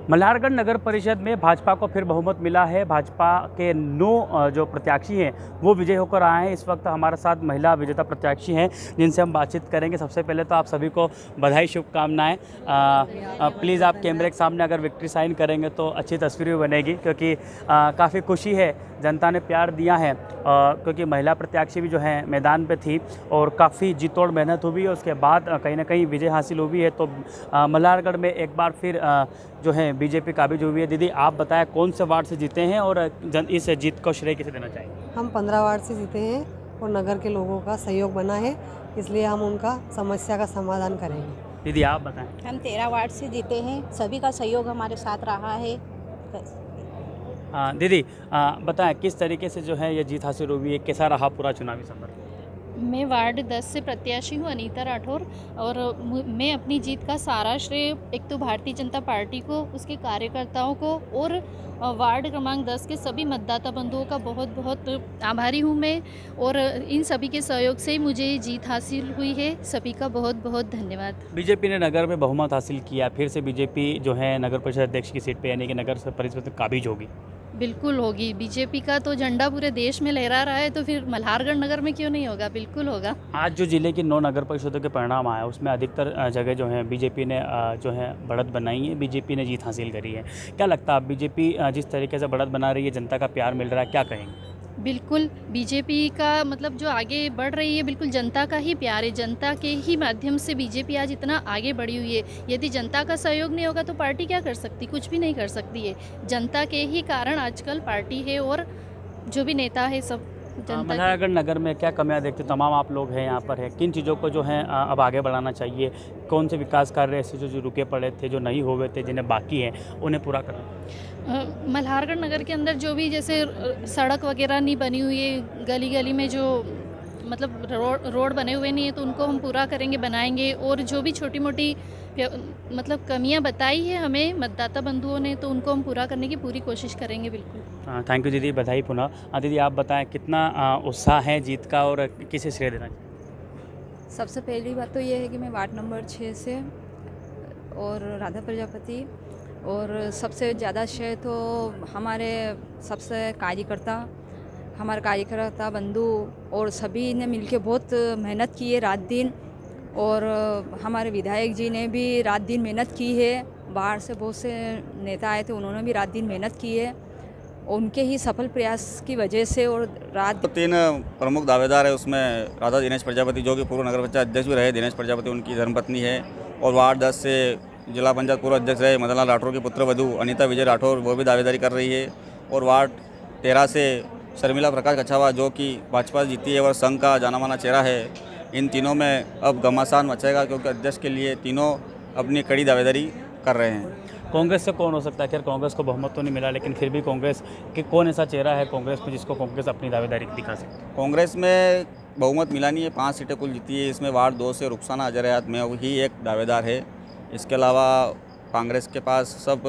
मल्हारगढ़ नगर परिषद में भाजपा को फिर बहुमत मिला है। भाजपा के 9 जो प्रत्याशी हैं वो विजय होकर आए हैं। इस वक्त हमारे साथ महिला विजेता प्रत्याशी हैं जिनसे हम बातचीत करेंगे। सबसे पहले तो आप सभी को बधाई, शुभकामनाएं। प्लीज़ आप कैमरे के सामने अगर विक्ट्री साइन करेंगे तो अच्छी तस्वीर भी बनेगी, क्योंकि काफ़ी खुशी है, जनता ने प्यार दिया है। क्योंकि महिला प्रत्याशी भी जो है मैदान पे थी और काफ़ी जीतोड़ मेहनत हुई है, उसके बाद कहीं ना कहीं विजय हासिल हुई है। तो मल्हारगढ़ में एक बार फिर जो है बीजेपी काबिज हुई है। दीदी, आप बताएं कौन से वार्ड से जीते हैं और इस जीत को श्रेय किसे देना चाहेंगे? हम 15 वार्ड से जीते हैं और नगर के लोगों का सहयोग बना है, इसलिए हम उनका समस्या का समाधान करेंगे। दीदी, आप बताएं। हम 13 वार्ड से जीते हैं, सभी का सहयोग हमारे साथ रहा है। दीदी, बताएं किस तरीके से जो है ये जीत हासिल हुई है, कैसा रहा पूरा चुनावी सफर? मैं वार्ड 10 से प्रत्याशी हूँ, अनीता राठौर, और मैं अपनी जीत का सारा श्रेय एक तो भारतीय जनता पार्टी को, उसके कार्यकर्ताओं को और वार्ड क्रमांक 10 के सभी मतदाता बंधुओं का बहुत बहुत आभारी हूँ मैं। और इन सभी के सहयोग से मुझे ये जीत हासिल हुई है। सभी का बहुत बहुत धन्यवाद। बीजेपी ने नगर में बहुमत हासिल किया, फिर से बीजेपी जो है नगर परिषद अध्यक्ष की सीट पे यानी कि नगर परिषद में काबिज होगी। बिल्कुल होगी। बीजेपी का तो झंडा पूरे देश में लहरा रहा है, तो फिर मल्हारगढ़ नगर में क्यों नहीं होगा? बिल्कुल होगा। आज जो जिले की 9 नगर परिषदों के परिणाम आए उसमें अधिकतर जगह जो है बीजेपी ने जो है बढ़त बनाई है, बीजेपी ने जीत हासिल करी है। क्या लगता है बीजेपी जिस तरीके से बढ़त बना रही है, जनता का प्यार मिल रहा है, क्या कहेंगे? बिल्कुल, बीजेपी का मतलब जो आगे बढ़ रही है, बिल्कुल जनता का ही प्यार है। जनता के ही माध्यम से बीजेपी आज इतना आगे बढ़ी हुई है। यदि जनता का सहयोग नहीं होगा तो पार्टी क्या कर सकती? कुछ भी नहीं कर सकती है। जनता के ही कारण आजकल पार्टी है और जो भी नेता है सब जनता। मल्हारगढ़ नगर में क्या कमियां देखते हो? तमाम आप लोग हैं यहाँ पर है, किन चीज़ों को जो है अब आगे बढ़ाना चाहिए? कौन से विकास कार्य ऐसे जो रुके पड़े थे, जो नहीं हुए थे, जिन्हें बाकी हैं, उन्हें पूरा करना? मल्हारगढ़ नगर के अंदर जो भी जैसे सड़क वगैरह नहीं बनी हुई है, गली गली में जो मतलब रोड बने हुए नहीं है, तो उनको हम पूरा करेंगे, बनाएंगे। और जो भी छोटी मोटी मतलब कमियां बताई है हमें मतदाता बंधुओं ने, तो उनको हम पूरा करने की पूरी कोशिश करेंगे। बिल्कुल। थैंक यू दीदी, बधाई पुनः। दीदी, आप बताएं कितना उत्साह है जीत का और किसे श्रेय देना चाहिए? सबसे पहली बात तो ये है कि मैं वार्ड नंबर 6 से और राधा प्रजापति, और सबसे ज़्यादा श्रेय तो हमारे सबसे हमारे कार्यकर्ता बंधु और सभी ने मिलके बहुत मेहनत की है रात दिन। और हमारे विधायक जी ने भी रात दिन मेहनत की है। बाहर से बहुत से नेता आए थे, उन्होंने भी रात दिन मेहनत की है। उनके ही सफल प्रयास की वजह से और रात 3 प्रमुख दावेदार है, उसमें राधा दिनेश प्रजापति जो कि पूर्व नगर पंचायत अध्यक्ष भी रहे, दिनेश प्रजापति उनकी धर्मपत्नी है। और वार्ड 10 से जिला पंचायत पूर्व अध्यक्ष रहे मदन लाल राठौर की पुत्रवधू अनीता विजय राठौर, वो भी दावेदारी कर रही है। और वार्ड 13 से शर्मिला प्रकाश कछावा जो कि भाजपा जीती है और संघ का जाना माना चेहरा है। इन तीनों में अब घमासान मचेगा, क्योंकि अध्यक्ष के लिए तीनों अपनी कड़ी दावेदारी कर रहे हैं। कांग्रेस से कौन हो सकता है? खैर, कांग्रेस को बहुमत तो नहीं मिला, लेकिन फिर भी कांग्रेस के कौन ऐसा चेहरा है कांग्रेस में जिसको कांग्रेस अपनी दावेदारी दिखा सकती है? कांग्रेस में बहुमत मिला नहीं है, 5 सीटें कुल जीती है। इसमें वार्ड 2 से रुखसाना अजरयात में ही एक दावेदार है। इसके अलावा कांग्रेस के पास सब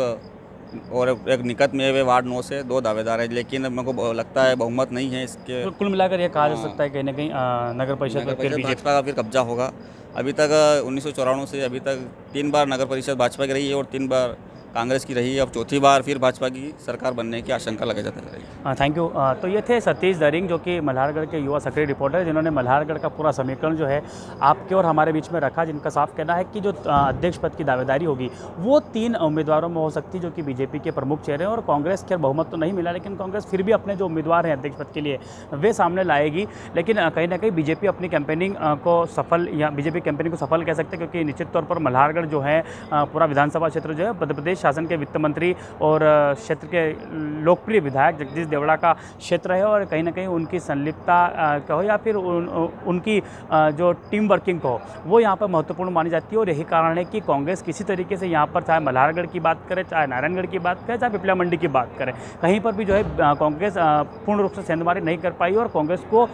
और एक निकट में वे वार्ड 9 से 2 दावेदार है, लेकिन मेरे को लगता है बहुमत नहीं है इसके। तो कुल मिलाकर यह कहा जा सकता है कहीं ना कहीं नगर परिषद में फिर भाजपा का फिर कब्जा होगा। अभी तक 1994 से अभी तक 3 बार नगर परिषद भाजपा की रही है और 3 बार कांग्रेस की रही है। अब चौथी बार फिर भाजपा की सरकार बनने की आशंका लगा जाता है। Thank you. तो ये थे सतीश दरिंग, जो कि मल्हारगढ़ के युवा सक्रिय रिपोर्टर, जिन्होंने मल्हारगढ़ का पूरा समीकरण जो है आपके और हमारे बीच में रखा, जिनका साफ कहना है कि जो अध्यक्ष पद की दावेदारी होगी वो 3 उम्मीदवारों में हो सकती है, जो कि बीजेपी के प्रमुख चेहरे हैं। और कांग्रेस के बहुमत तो नहीं मिला, लेकिन कांग्रेस फिर भी अपने जो उम्मीदवार हैं अध्यक्ष पद के लिए वे सामने लाएगी। लेकिन कहीं ना कहीं बीजेपी अपनी कैंपेनिंग को सफल, या बीजेपी कैंपेनिंग को सफल कह सकते हैं, क्योंकि निश्चित तौर पर मल्हारगढ़ जो है पूरा विधानसभा क्षेत्र जो है मध्य प्रदेश शासन के वित्त मंत्री और क्षेत्र के लोकप्रिय विधायक जगदीश देवड़ा का क्षेत्र है। और कहीं ना कहीं उनकी संलिप्तता कहो या फिर उनकी जो टीम वर्किंग कहो, वो यहाँ पर महत्वपूर्ण मानी जाती है। और यही कारण है कि कांग्रेस किसी तरीके से यहाँ पर, चाहे मल्हारगढ़ की बात करें, चाहे नारायणगढ़ की बात करें, चाहे पिपलिया मंडी की बात करें, कहीं पर भी जो है कांग्रेस पूर्ण रूप से सेंधमारी नहीं कर पाई और कांग्रेस को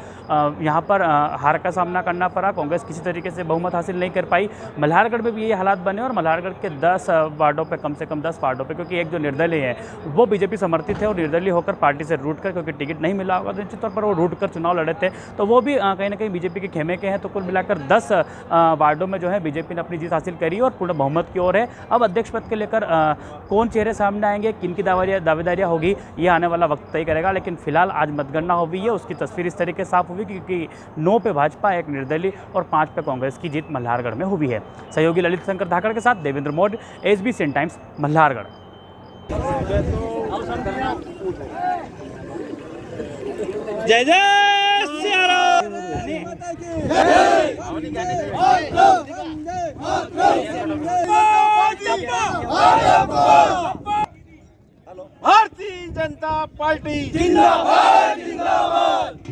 यहाँ पर हार का सामना करना पड़ा। कांग्रेस किसी तरीके से बहुमत हासिल नहीं कर पाई। मल्हारगढ़ में भी ये हालात बने और मल्हारगढ़ के 10 वार्डों पर कम से कम कम 10 वार्डों पे, क्योंकि एक जो निर्दलीय है वो बीजेपी समर्थित है और निर्दलीय होकर पार्टी से रूट कर, क्योंकि टिकट नहीं मिला होगा तो निश्चित तौर पर वो रूट कर चुनाव लड़े थे, तो वो भी कहीं ना कहीं बीजेपी के खेमे के हैं। तो कुल मिलाकर 10 वार्डों में जो है बीजेपी ने अपनी जीत हासिल करी और पूर्ण बहुमत की ओर है। अब अध्यक्ष पद के लेकर कौन चेहरे सामने आएंगे, किन की दावेदारियाँ होगी, ये आने वाला वक्त तय करेगा। लेकिन फिलहाल आज मतगणना हुई है, उसकी तस्वीर इस तरीके साफ हुई क्योंकि 9 पे भाजपा, 1 निर्दलीय और 5 पे कांग्रेस की जीत मल्हारगढ़ में हुई है। सहयोगी ललित शंकर धाकड़ के साथ देवेंद्र मौर्य, एसबीसी टाइम्स, मल्हारगढ़। जय जय श्री राम। भारतीय जनता पार्टी जिंदाबाद जिंदाबाद।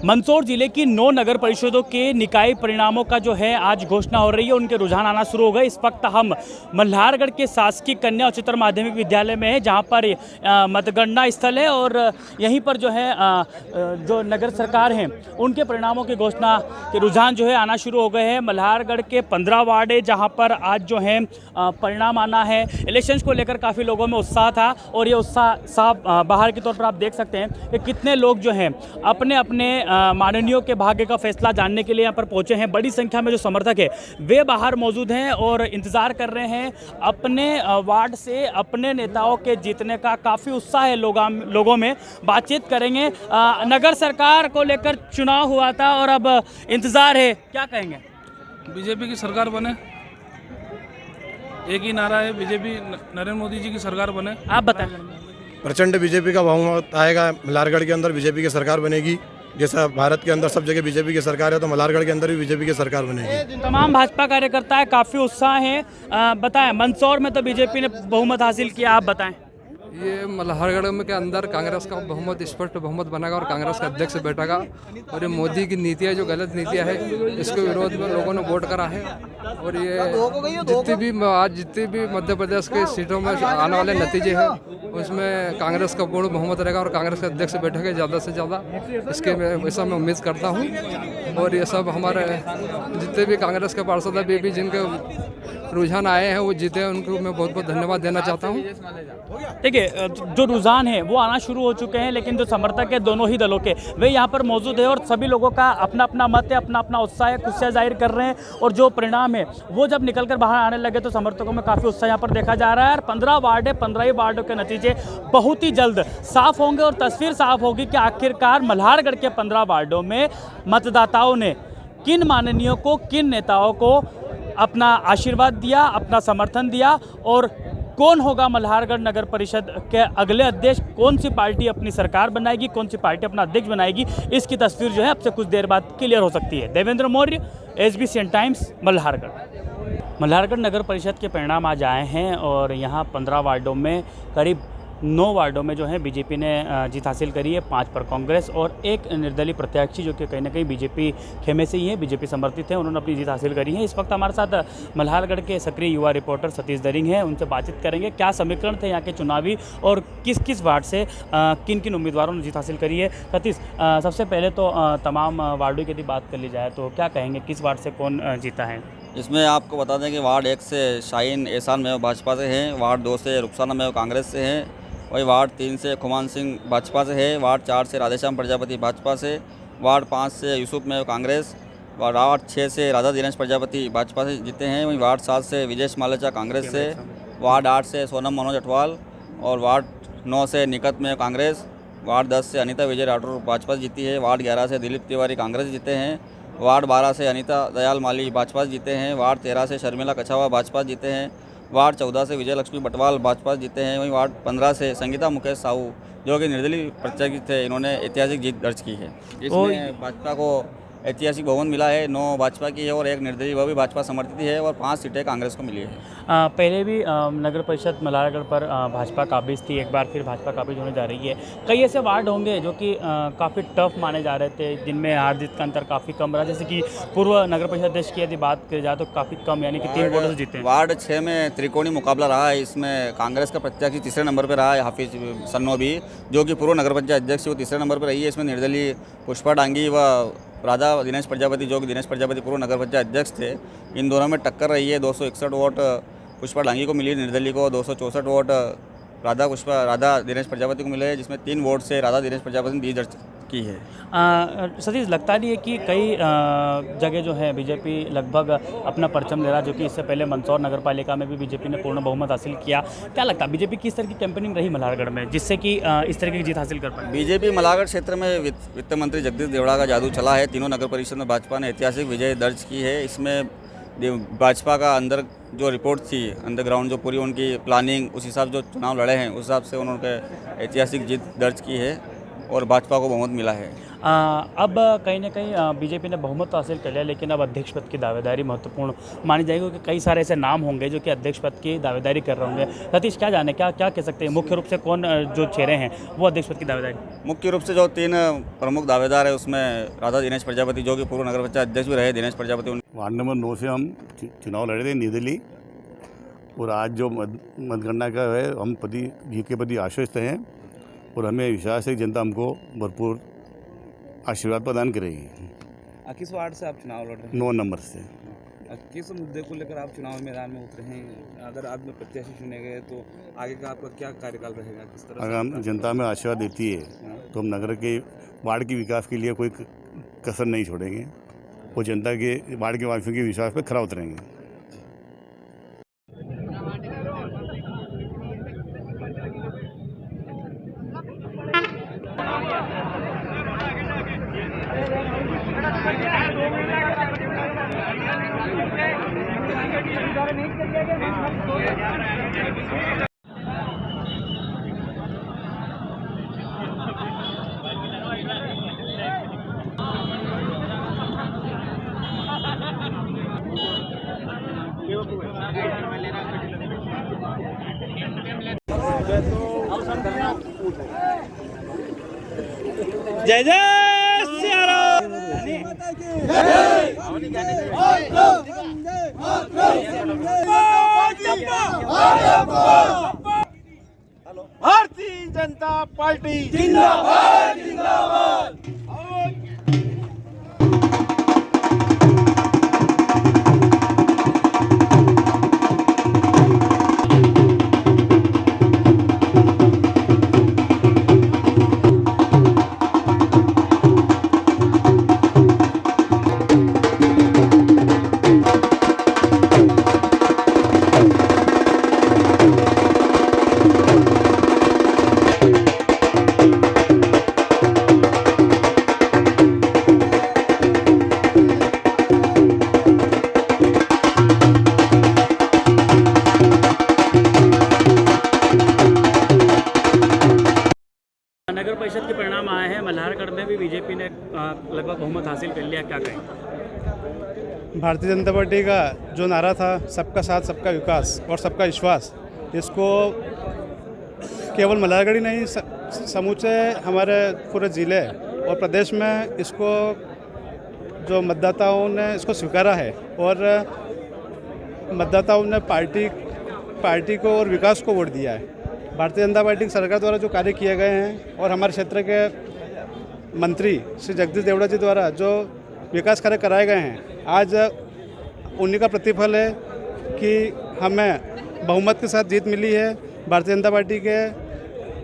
मंदसौर जिले की 9 नगर परिषदों के निकाय परिणामों का जो है आज घोषणा हो रही है, उनके रुझान आना शुरू हो गए। इस वक्त हम मल्हारगढ़ के शासकीय कन्या उच्चतर माध्यमिक विद्यालय में है, जहां पर मतगणना स्थल है और यहीं पर जो है जो नगर सरकार हैं उनके परिणामों की घोषणा के रुझान जो है आना शुरू हो गए हैं। मल्हारगढ़ के 15 वार्ड है जहाँ पर आज जो है परिणाम आना है। इलेक्शंस को लेकर काफ़ी लोगों में उत्साह था और ये उत्साह साफ बाहर के तौर पर आप देख सकते हैं कि कितने लोग जो हैं अपने अपने माननीयों के भाग्य का फैसला जानने के लिए यहाँ पर पहुँचे हैं। बड़ी संख्या में जो समर्थक है वे बाहर मौजूद हैं और इंतज़ार कर रहे हैं अपने वार्ड से अपने नेताओं के जीतने का। काफ़ी उत्साह है लोगों में। बातचीत करेंगे। नगर सरकार को लेकर चुनाव हुआ था और अब इंतज़ार है, क्या कहेंगे? बीजेपी की सरकार बने, एक ही नारा है, बीजेपी नरेंद्र मोदी जी की सरकार बने। आप बताएं। प्रचंड बीजेपी का बहुमत आएगा। मल्हारगढ़ के अंदर बीजेपी की सरकार बनेगी। जैसा भारत के अंदर सब जगह बीजेपी की सरकार है, तो मल्हारगढ़ के अंदर भी बीजेपी की सरकार बनेगी। तमाम भाजपा कार्यकर्ता है, काफ़ी उत्साह है। बताएं, मंदसौर में तो बीजेपी ने बहुमत हासिल किया, आप बताएं। ये मल्हारगढ़ में के अंदर कांग्रेस का बहुमत, स्पष्ट बहुमत बनेगा और कांग्रेस का अध्यक्ष बैठेगा। और ये मोदी की नीतियाँ, जो गलत नीतियाँ है, इसके विरोध में लोगों ने वोट करा है। और ये जितनी भी मध्य प्रदेश के सीटों में आने वाले नतीजे हैं उसमें कांग्रेस का पूर्ण बहुमत रहेगा और कांग्रेस के अध्यक्ष बैठेंगे ज़्यादा से ज़्यादा। इसके ऐसा मैं उम्मीद करता हूँ। और ये सब हमारे जितने भी कांग्रेस के पार्षद भी जिनके रुझान आए हैं वो जीते हैं, उनको मैं बहुत बहुत धन्यवाद देना चाहता हूँ। देखिए, जो रुझान है वो आना शुरू हो चुके हैं, लेकिन जो समर्थक है दोनों ही दलों के वे यहाँ पर मौजूद है और सभी लोगों का अपना अपना मत है, अपना अपना उत्साह है, खुशियाँ जाहिर कर रहे हैं। और जो परिणाम है वो जब निकल कर बाहर आने लगे तो समर्थकों में काफ़ी उत्साह यहाँ पर देखा जा रहा है। और 15 वार्ड है, 15 ही वार्डों के नतीजे बहुत ही जल्द साफ होंगे और तस्वीर साफ होगी कि आखिरकार मल्हारगढ़ के 15 वार्डों में मतदाताओं ने किन माननीयों को, किन नेताओं को अपना आशीर्वाद दिया, अपना समर्थन दिया और कौन होगा मल्हारगढ़ नगर परिषद के अगले अध्यक्ष, कौन सी पार्टी अपनी सरकार बनाएगी, कौन सी पार्टी अपना अध्यक्ष बनाएगी, इसकी तस्वीर जो है अब से कुछ देर बाद क्लियर हो सकती है। Devendra Maurya, SBC times, Malhargarh. मल्हारगढ़ नगर परिषद के परिणाम आज आए हैं और यहाँ 15 वार्डों में करीब 9 वार्डों में जो है बीजेपी ने जीत हासिल करी है, 5 पर कांग्रेस और 1 निर्दलीय प्रत्याशी जो कि कहीं ना कहीं बीजेपी खेमे से ही है, बीजेपी समर्थित है, उन्होंने अपनी जीत हासिल करी है। इस वक्त हमारे साथ मल्हारगढ़ के सक्रिय युवा रिपोर्टर सतीश दरिंग हैं, उनसे बातचीत करेंगे क्या समीकरण थे यहाँ के चुनावी और किस किस वार्ड से किन किन उम्मीदवारों ने जीत हासिल करी है। सतीश, सबसे पहले तो तमाम वार्डों की यदि बात कर ली जाए तो क्या कहेंगे, किस वार्ड से कौन जीता है? इसमें आपको बता दें कि वार्ड 1 से शाहीन एहसान मेव भाजपा से हैं, वार्ड 2 से रुखसाना मेव कांग्रेस से हैं, वही वार्ड 3 से खुमान सिंह भाजपा से है, वार्ड 4 से राधेश्याम प्रजापति भाजपा से, वार्ड 5 से यूसुफ मेव कांग्रेस, वार्ड 6 से राधा दिनेश प्रजापति भाजपा से जीते हैं, वहीं वार्ड 7 से विजेश मालेचा कांग्रेस से, वार्ड 8 से सोनम मनोज अटवाल और वार्ड 9 से निकत मेव कांग्रेस, वार्ड 10 से अनीता विजय राठौर भाजपा से जीती है, वार्ड 11 से दिलीप तिवारी कांग्रेस जीते हैं, वार्ड 12 से अनीता दयाल माली भाजपा से जीते हैं, वार्ड 13 से शर्मिला कछावा भाजपा जीते हैं, वार्ड 14 से विजय लक्ष्मी बटवाल भाजपा जीते हैं, वहीं वार्ड 15 से संगीता मुकेश साहू जो कि निर्दलीय प्रत्याशी थे, इन्होंने ऐतिहासिक जीत दर्ज की है। इसमें भाजपा को ऐतिहासिक बहुमत मिला है, 9 भाजपा की है और 1 निर्दलीय, वह भी भाजपा समर्थित है और 5 सीटें कांग्रेस को मिली है। पहले भी नगर परिषद मल्हारगढ़ पर भाजपा काबिज थी, एक बार फिर भाजपा काबिज होने जा रही है। कई ऐसे वार्ड होंगे जो कि काफ़ी टफ माने जा रहे थे, जिनमें हार जीत का अंतर काफ़ी कम रहा, जैसे कि पूर्व नगर परिषद अध्यक्ष की यदि बात की जाए तो काफ़ी कम, यानी कि 3 वोटों से जीते हैं। वार्ड 6 में त्रिकोणीय मुकाबला रहा है, इसमें कांग्रेस का प्रत्याशी 3रे नंबर पर रहा है, हाफिज सन्नोबी जो कि पूर्व नगर पंचायत अध्यक्ष, वो 3रे नंबर पर रही है। इसमें निर्दलीय पुष्पा डांगी व राधा दिनेश प्रजापति जो कि दिनेश प्रजापति पूर्व नगर पंचायत अध्यक्ष थे, इन दोनों में टक्कर रही है। 261 वोट पुष्पा डांगी को मिली निर्दलीय को, 264 वोट राधा दिनेश प्रजापति को मिले, जिसमें 3 वोट से राधा दिनेश प्रजापति ने 20 दर्ज की है। सतीश, लगता नहीं है कि कई जगह जो है बीजेपी लगभग अपना परचम ले रहा, जो कि इससे पहले मंदसौर नगर पालिका में भी बीजेपी ने पूर्ण बहुमत हासिल किया। क्या लगता है बीजेपी किस तरह की कैंपेनिंग रही मल्हारगढ़ में जिससे कि इस तरह की जीत हासिल कर पाए? बीजेपी मल्हारगढ़ क्षेत्र में वित्त मंत्री जगदीश देवड़ा का जादू चला है। तीनों नगर परिषद में भाजपा ने ऐतिहासिक विजय दर्ज की है। इसमें भाजपा का अंदर जो रिपोर्ट थी, अंडरग्राउंड जो पूरी उनकी प्लानिंग, उस हिसाब जो चुनाव लड़े हैं उस हिसाब से उन्होंने ऐतिहासिक जीत दर्ज की है और भाजपा को बहुमत मिला है। अब कहीं ना कहीं बीजेपी ने बहुमत हासिल कर लिया, लेकिन अब अध्यक्ष पद की दावेदारी महत्वपूर्ण मानी जाएगी, क्योंकि कई सारे ऐसे नाम होंगे जो कि अध्यक्ष पद की दावेदारी कर रहे होंगे। सतीश, क्या जाने क्या कह सकते हैं मुख्य रूप से कौन जो चेहरे हैं वो अध्यक्ष पद की दावेदारी? मुख्य रूप से जो 3 प्रमुख दावेदार है उसमें राधा दिनेश प्रजापति, जो कि पूर्व नगर पंचायत अध्यक्ष भी रहे दिनेश प्रजापति। वार्ड नंबर 9 से हम चुनाव लड़े थे निर्दलीय, और आज जो मतगणना का है हम जीत के प्रति आश्वस्त हैं और हमें विश्वास है जनता हमको भरपूर आशीर्वाद प्रदान करेगी। किस वार्ड से आप चुनाव लड़ रहे हैं? 9 नंबर से। किस मुद्दे को लेकर आप चुनाव मैदान में उतरे हैं? अगर आप में प्रत्याशी चुने गए तो आगे का आपका क्या कार्यकाल रहेगा? किस तरह अगर हम जनता में आशीर्वाद देती है तो हम नगर के वार्ड के विकास के लिए कोई कसर नहीं छोड़ेंगे और जनता के वार्ड के वासियों के विश्वास पर खरा उतरेंगे। जय जय सिया राम। भारतीय जनता पार्टी जिंदाबाद जिंदाबाद। नगर परिषद के परिणाम आए हैं, मल्हारगढ़ में भी बीजेपी ने लगभग बहुमत हासिल कर लिया, क्या कहें? भारतीय जनता पार्टी का जो नारा था सबका साथ सबका विकास और सबका विश्वास, इसको केवल मल्हारगढ़ ही नहीं समूचे हमारे पूरे ज़िले और प्रदेश में इसको जो मतदाताओं ने इसको स्वीकारा है और मतदाताओं ने पार्टी को और विकास को वोट दिया है। भारतीय जनता पार्टी की सरकार द्वारा जो कार्य किए गए हैं और हमारे क्षेत्र के मंत्री श्री जगदीश देवड़ा जी द्वारा जो विकास कार्य कराए गए हैं, आज उन्हीं का प्रतिफल है कि हमें बहुमत के साथ जीत मिली है। भारतीय जनता पार्टी के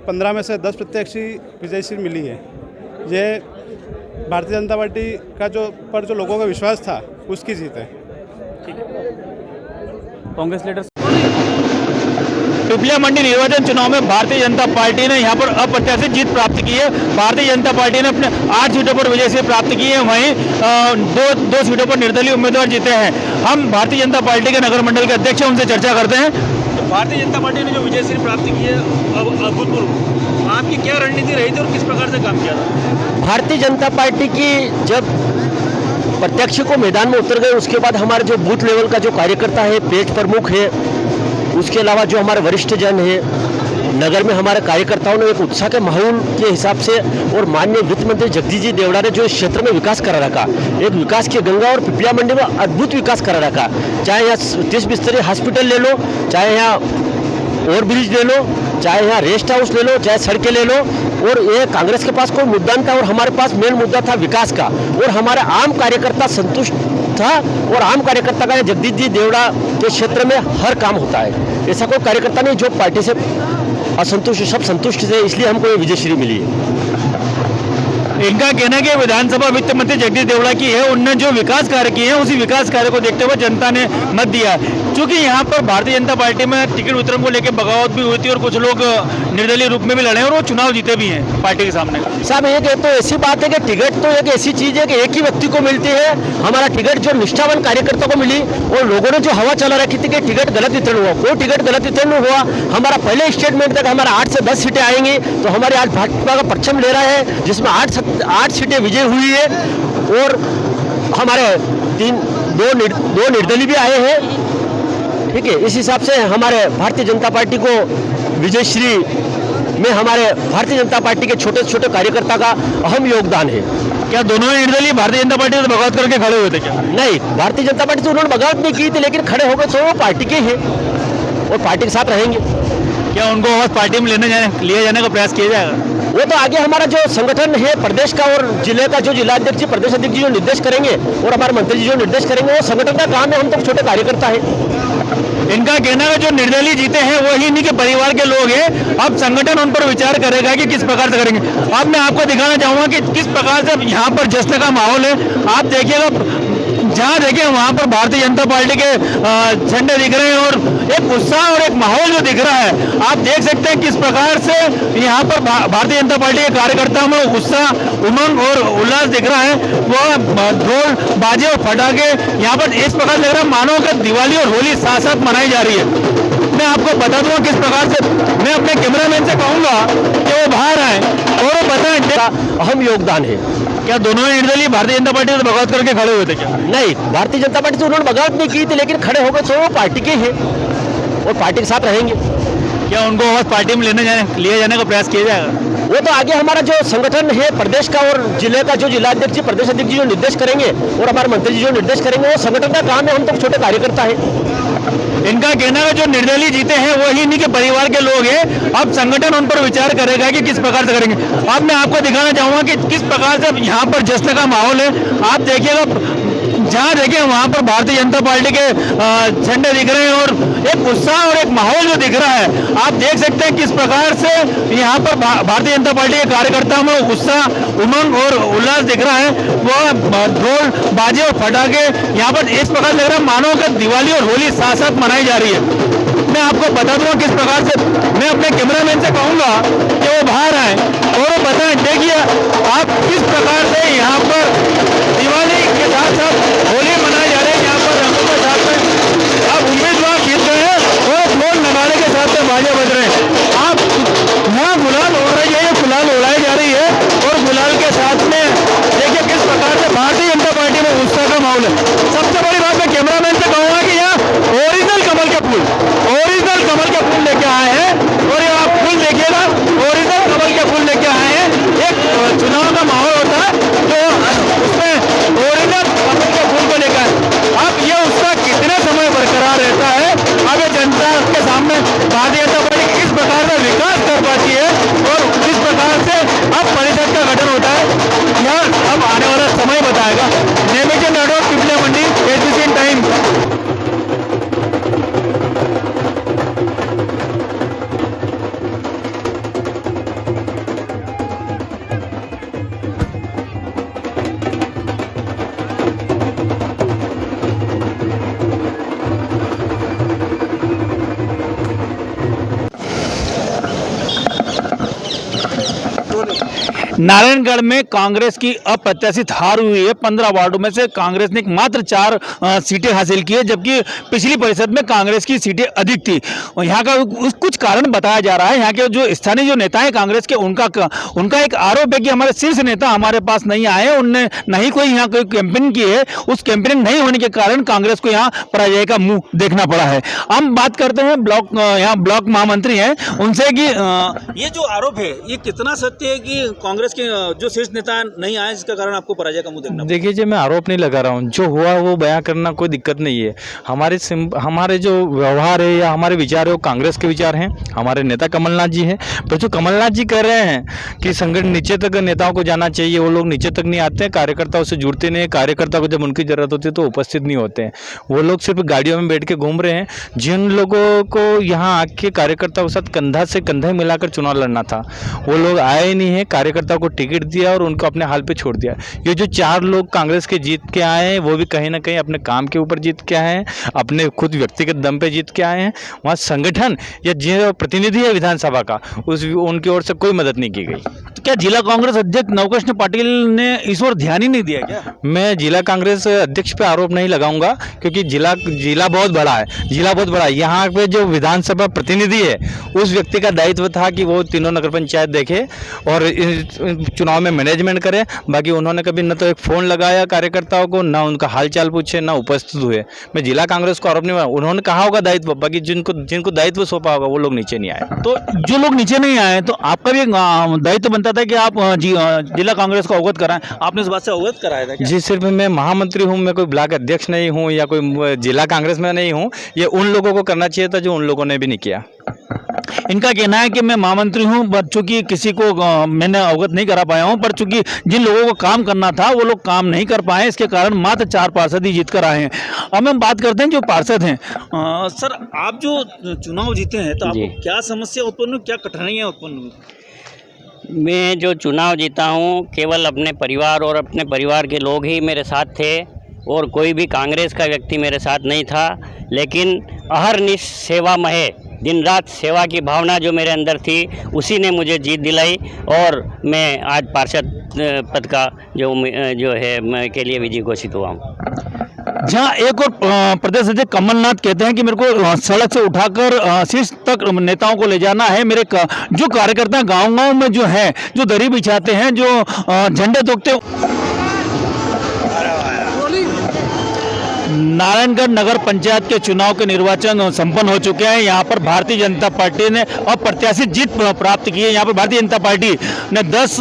15 में से 10 प्रत्याशी विजयी सीट मिली है। ये भारतीय जनता पार्टी का जो लोगों का विश्वास था उसकी जीत है। कांग्रेस लीडर पिपलिया मंडी निर्वाचन चुनाव में भारतीय जनता पार्टी ने यहाँ पर अप्रत्याशित जीत प्राप्त की है। भारतीय जनता पार्टी ने अपने 8 सीटों पर विजय से प्राप्त की है, वहीं दो सीटों पर निर्दलीय उम्मीदवार जीते हैं। हम भारतीय जनता पार्टी के नगर मंडल के अध्यक्ष हैं, उनसे चर्चा करते हैं। तो भारतीय जनता पार्टी ने जो विजय श्री प्राप्त की है अभूतपूर्व, आपकी क्या रणनीति रही थी और किस प्रकार से काम किया था? भारतीय जनता पार्टी की जब प्रत्यक्ष को मैदान में उतर गए, उसके बाद हमारे जो बूथ लेवल का जो कार्यकर्ता है, पेज प्रमुख है, उसके अलावा जो हमारे वरिष्ठ जन है, नगर में हमारे कार्यकर्ताओं ने एक उत्साह के माहौल के हिसाब से और माननीय वित्त मंत्री जगदीश जी देवड़ा ने जो इस क्षेत्र में विकास करा रखा, एक विकास की गंगा और पिपलिया मंडी में अद्भुत विकास करा रखा। चाहे यहाँ 30 बिस्तरी हॉस्पिटल ले लो, चाहे यहाँ ओवरब्रिज ले लो, चाहे यहाँ रेस्ट हाउस ले लो, चाहे सड़कें ले लो, और ये कांग्रेस के पास कोई मुद्दा नहीं था और हमारे पास मेन मुद्दा था विकास का, और हमारे आम कार्यकर्ता संतुष्ट था और आम कार्यकर्ता का जगदीश जी देवड़ा के क्षेत्र में हर काम होता है। ऐसा कोई कार्यकर्ता नहीं जो पार्टी से असंतुष्ट, सब संतुष्ट थे, इसलिए हमको ये विजयश्री मिली है। इनका कहना है कि विधानसभा वित्त मंत्री जगदीश देवड़ा की है, उनने जो विकास कार्य किए हैं उसी विकास कार्य को देखते हुए जनता ने मत दिया। क्योंकि यहाँ पर भारतीय जनता पार्टी में टिकट वितरण को लेकर बगावत भी हुई थी और कुछ लोग निर्दलीय रूप में भी लड़े और वो चुनाव जीते भी हैं पार्टी के सामने। साहब एक तो ऐसी बात है कि टिकट तो एक ऐसी चीज है कि एक ही व्यक्ति को मिलती है। हमारा टिकट जो निष्ठावान कार्यकर्ता को मिली और लोगों ने जो हवा चला रखी थी कि टिकट गलत वितरण हुआ, कोई टिकट गलत वितरण नहीं हुआ। हमारा पहले स्टेटमेंट तक हमारा 8 से 10 सीटें आएंगी, तो हमारे आज भाजपा का परचम ले रहा है जिसमें 8 सीटें विजय हुई है और हमारे दो निर्दलीय भी आए हैं। ठीक है, इस हिसाब से हमारे भारतीय जनता पार्टी को विजयश्री में हमारे भारतीय जनता पार्टी के छोटे छोटे कार्यकर्ता का अहम योगदान है। क्या दोनों ही निर्दलीय भारतीय जनता पार्टी से बगावत करके खड़े हुए थे क्या? नहीं, भारतीय जनता पार्टी से उन्होंने बगावत नहीं की थी, लेकिन खड़े हो गए तो वो पार्टी के हैं और पार्टी के साथ रहेंगे। क्या उनको वापस पार्टी में लिया जाने का प्रयास किया जाएगा? वो तो आगे हमारा जो संगठन है प्रदेश का और जिले का जो जिलाध्यक्ष जी, प्रदेश अध्यक्ष जी जो निर्देश करेंगे और हमारे मंत्री जी जो निर्देश करेंगे, वो संगठन का काम है। हम तो छोटे कार्यकर्ता है। इनका कहना है जो निर्दलीय जीते हैं वो ही इन्हीं के परिवार के लोग हैं। अब संगठन उन पर विचार करेगा कि किस प्रकार से करेंगे। अब मैं आपको दिखाना चाहूंगा कि किस प्रकार से यहाँ पर जश्न का माहौल है। आप देखिएगा, जहाँ देखें वहाँ पर भारतीय जनता पार्टी के झंडे दिख रहे हैं और एक उत्साह और एक माहौल जो दिख रहा है। आप देख सकते हैं किस प्रकार से यहाँ पर भारतीय जनता पार्टी के कार्यकर्ताओं में उत्साह, उमंग और उल्लास दिख रहा है। वो ढोल बाजे और फटाके यहाँ पर इस प्रकार लग रहा है मानो कि दिवाली और होली साथ साथ मनाई जा रही है। मैं आपको बता दूंगा किस प्रकार से। मैं अपने कैमरामैन से कहूँगा कि वो बाहर आए और वो बताएं अहम योगदान है। क्या दोनों ही निर्दलीय भारतीय जनता पार्टी से बगावत करके खड़े हुए थे क्या? नहीं, भारतीय जनता पार्टी से उन्होंने बगावत नहीं की थी, लेकिन खड़े हो गए तो वो पार्टी के हैं और पार्टी के साथ रहेंगे। क्या उनको वापस पार्टी में लिया जाने का प्रयास किया जाएगा? वो तो आगे हमारा जो संगठन है प्रदेश का और जिले का जो जिलाध्यक्ष जी, प्रदेश अध्यक्ष जी जो निर्देश करेंगे और हमारे मंत्री जी जो निर्देश करेंगे, वो संगठन का काम है। हम तो छोटे कार्यकर्ता है। इनका कहना है जो निर्दलीय जीते हैं वो ही इन्हीं के परिवार के लोग हैं। अब संगठन उन पर विचार करेगा कि किस प्रकार से करेंगे। अब मैं आपको दिखाना चाहूंगा कि किस प्रकार से यहाँ पर जश्न का माहौल है। आप देखिएगा, जहाँ देखें वहाँ पर भारतीय जनता पार्टी के झंडे दिख रहे हैं और एक उत्साह और एक माहौल जो दिख रहा है। आप देख सकते हैं किस प्रकार से यहाँ पर भारतीय जनता पार्टी के कार्यकर्ताओं में उत्साह, उमंग और उल्लास दिख रहा है। वो ढोल बाजे और फटाके यहाँ पर इस प्रकार लग रहा है मानो कि दिवाली और होली साथ साथ मनाई जा रही है। मैं आपको बता दूंगा किस प्रकार से। मैं अपने कैमरामैन से कहूँगा कि वो बाहर आए और वो बताएं। देखिए आप किस प्रकार से यहाँ पर दिवाली के साथ साथ होली मनाई जा रही है। यहाँ पर रंगों के साथ में अब उम्मीदवार जीत रहे हैं और ढोल नगाड़े के साथ में बाजे बज रहे हैं। आप यहाँ गुलाल उड़ रही है, ये गुलाल उड़ाई जा रही है और गुलाल के साथ में देखिए किस प्रकार से भारतीय जनता पार्टी में उत्साह का माहौल है। सबसे बड़ी बात मैं कैमरामैन से कहूँगा कि यहाँ ओरिजिनल कमल के फूल लेके आए हैं और ये आप फूल देखिएगा, ओरिजिनल कमल के फूल लेके आए हैं। एक चुनाव का माहौल होता है तो उसमें ओरिजिनल कमल के फूल को लेकर अब ये उत्साह कितने समय बरकरार रहता है। अब ये जनता के सामने भारतीय जनता पार्टी किस प्रकार से विकास कर पाती है और किस प्रकार से अब परिषद का गठन होता है, यह अब आने वाला समय बताएगा। नेमिचंद राठौर, पिपलिया मंडी, एसबीसी टाइम। नारायणगढ़ में कांग्रेस की अप्रत्याशित हार हुई है। 15 वार्डों में से कांग्रेस ने मात्र 4 सीटें हासिल की है, जबकि पिछली परिषद में कांग्रेस की सीटें अधिक थी। और यहाँ का कुछ कारण बताया जा रहा है। यहाँ के जो स्थानीय जो नेता हैं कांग्रेस के, उनका एक आरोप है कि हमारे शीर्ष नेता हमारे पास नहीं आए, उनने नहीं कोई यहाँ कोई कैंपेनिंग की है। उस कैंपेनिंग नहीं होने के कारण कांग्रेस को यहाँ पराजय का मुंह देखना पड़ा है। हम बात करते हैं यहाँ ब्लॉक महामंत्री हैं उनसे कि ये जो आरोप है ये कितना सत्य है कि कांग्रेस कांग्रेस के जो शीर्ष नेता नहीं आए जिसका कारण आपको पराजय का मुंह देखना पड़ा? देखिए जी, मैं आरोप नहीं लगा रहा हूँ, जो हुआ वो बयां करना कोई दिक्कत नहीं है। हमारे जो व्यवहार है या हमारे विचार है वो कांग्रेस के विचार हैं, हमारे नेता कमलनाथ जी हैं। पर जो कमलनाथ जी कह रहे हैं कि संगठन नीचे तक नेताओं को जाना चाहिए, वो लोग नीचे तक नहीं आते हैं, कार्यकर्ताओं से जुड़ते नहीं, कार्यकर्ता को जब उनकी ज़रूरत होती है तो उपस्थित नहीं होते हैं। वो लोग सिर्फ गाड़ियों में बैठ के घूम रहे हैं। जिन लोगों को यहाँ आके कार्यकर्ताओं के साथ कंधा से कंधा मिलाकर चुनाव लड़ना था, वो लोग आए नहीं हैं, कार्यकर्ताओं को टिकट दिया और उनको अपने हाल पे छोड़ दिया। ये जो 4 लोग कांग्रेस के जीत के आए हैं, वो भी कहीं ना कहीं अपने काम के ऊपर जीत के आए हैं, अपने खुद व्यक्तिगत दम पे जीत के आए हैं। वहाँ संगठन या जो प्रतिनिधि है विधानसभा का, उनकी ओर से कोई मदद नहीं की गई। तो क्या जिला कांग्रेस अध्यक्ष नवकृष्ण पाटिल ने इस ओर ध्यान ही नहीं दिया क्या? मैं जिला कांग्रेस अध्यक्ष पे आरोप नहीं लगाऊंगा, क्योंकि जिला बहुत बड़ा है, जिला बहुत बड़ा है। यहाँ पे जो विधानसभा प्रतिनिधि है, उस व्यक्ति का दायित्व था कि वो तीनों नगर पंचायत देखे और चुनाव में मैनेजमेंट करे। बाकी उन्होंने कभी न तो एक फ़ोन लगाया कार्यकर्ताओं को, ना उनका हालचाल पूछे, ना उपस्थित हुए। मैं जिला कांग्रेस को आरोप नहीं लगाऊंगा, उन्होंने कहा होगा दायित्व, बाकी जिनको दायित्व सौंपा होगा वो लोग नीचे नहीं आए। तो जो लोग नीचे नहीं आए, तो आपका भी दायित्व बनता था कि आप जिला कांग्रेस को अवगत कराएं। आपने इस बात से अवगत कराया था क्या? जी, सिर्फ मैं महामंत्री हूँ, मैं कोई ब्लॉक अध्यक्ष नहीं हूँ या कोई जिला कांग्रेस में नहीं हूँ। ये उन लोगों को करना चाहिए था जो उन लोगों ने भी नहीं किया। इनका कहना है कि मैं महामंत्री हूं, पर चूंकि किसी को मैंने अवगत नहीं करा पाया हूं, पर चूंकि जिन लोगों को काम करना था वो लोग काम नहीं कर पाए, इसके कारण मात्र 4 पार्षद ही जीत कर आए हैं। अब हम बात करते हैं जो पार्षद हैं। सर, आप जो चुनाव जीते हैं तो आपको क्या समस्या उत्पन्न हुई, क्या कठिनाइयाँ उत्पन्न हुई? मैं जो चुनाव जीता हूँ, केवल अपने परिवार और अपने परिवार के लोग ही मेरे साथ थे और कोई भी कांग्रेस का व्यक्ति मेरे साथ नहीं था। लेकिन अहरनिश सेवामय, दिन रात सेवा की भावना जो मेरे अंदर थी, उसी ने मुझे जीत दिलाई और मैं आज पार्षद पद का जो है मैं के लिए विजयी घोषित हुआ हूँ। जहाँ एक और प्रदेश अध्यक्ष कमलनाथ कहते हैं कि मेरे को सड़क से उठाकर शीर्ष तक नेताओं को ले जाना है। मेरे जो कार्यकर्ता गांव-गांव में जो है, जो दरी बिछाते हैं, जो झंडे तोड़ते हैं। नारायणगढ़ नगर पंचायत के चुनाव के निर्वाचन संपन्न हो चुके हैं। यहाँ पर भारतीय जनता पार्टी ने अप्रत्याशित जीत प्राप्त की है। यहाँ पर भारतीय जनता पार्टी ने 10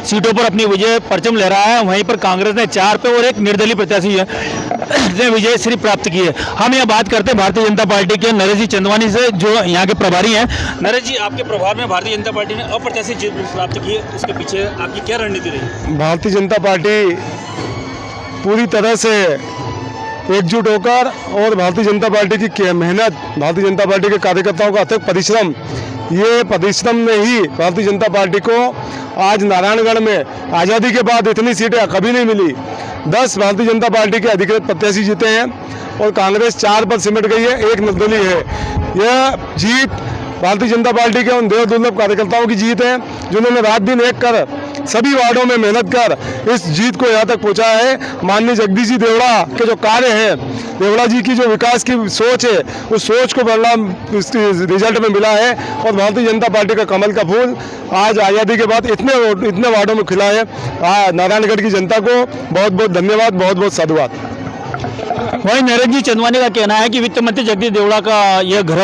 सीटों पर अपनी विजय परचम लहराया है। वहीं पर कांग्रेस ने 4 पे और एक निर्दलीय प्रत्याशी ने विजय श्री प्राप्त की है। हम यहाँ बात करते हैं भारतीय जनता पार्टी के नरेश जी चंदवानी से, जो यहाँ के प्रभारी हैं। नरेश जी, आपके प्रभार में भारतीय जनता पार्टी ने अप्रत्याशित जीत प्राप्त की है, उसके पीछे आपकी क्या रणनीति रही? भारतीय जनता पार्टी पूरी तरह से एकजुट होकर और भारतीय जनता पार्टी की मेहनत, भारतीय जनता पार्टी के कार्यकर्ताओं का अथक परिश्रम, ये परिश्रम ने ही भारतीय जनता पार्टी को आज नारायणगढ़ में आज़ादी के बाद इतनी सीटें कभी नहीं मिली। 10 भारतीय जनता पार्टी के अधिकृत प्रत्याशी जीते हैं और कांग्रेस 4 पर सिमट गई है, एक निर्दलीय है। यह जीत भारतीय जनता पार्टी के उन देव दुर्लभ कार्यकर्ताओं की जीत है जिन्होंने रात दिन एक कर सभी वार्डों में मेहनत कर इस जीत को यहाँ तक पहुँचाया है। माननीय जगदीश जी देवड़ा के जो कार्य हैं, देवड़ा जी की जो विकास की सोच है, उस सोच को परिणाम इस रिजल्ट में मिला है और भारतीय जनता पार्टी का कमल का फूल आज आज़ादी के बाद इतने वार्डों में खिला है। नारायणगढ़ की जनता को बहुत बहुत धन्यवाद, बहुत बहुत साधुवाद। वहीं नरेश जी चंदवानी का कहना है कि वित्त मंत्री जगदीश देवड़ा का यह घर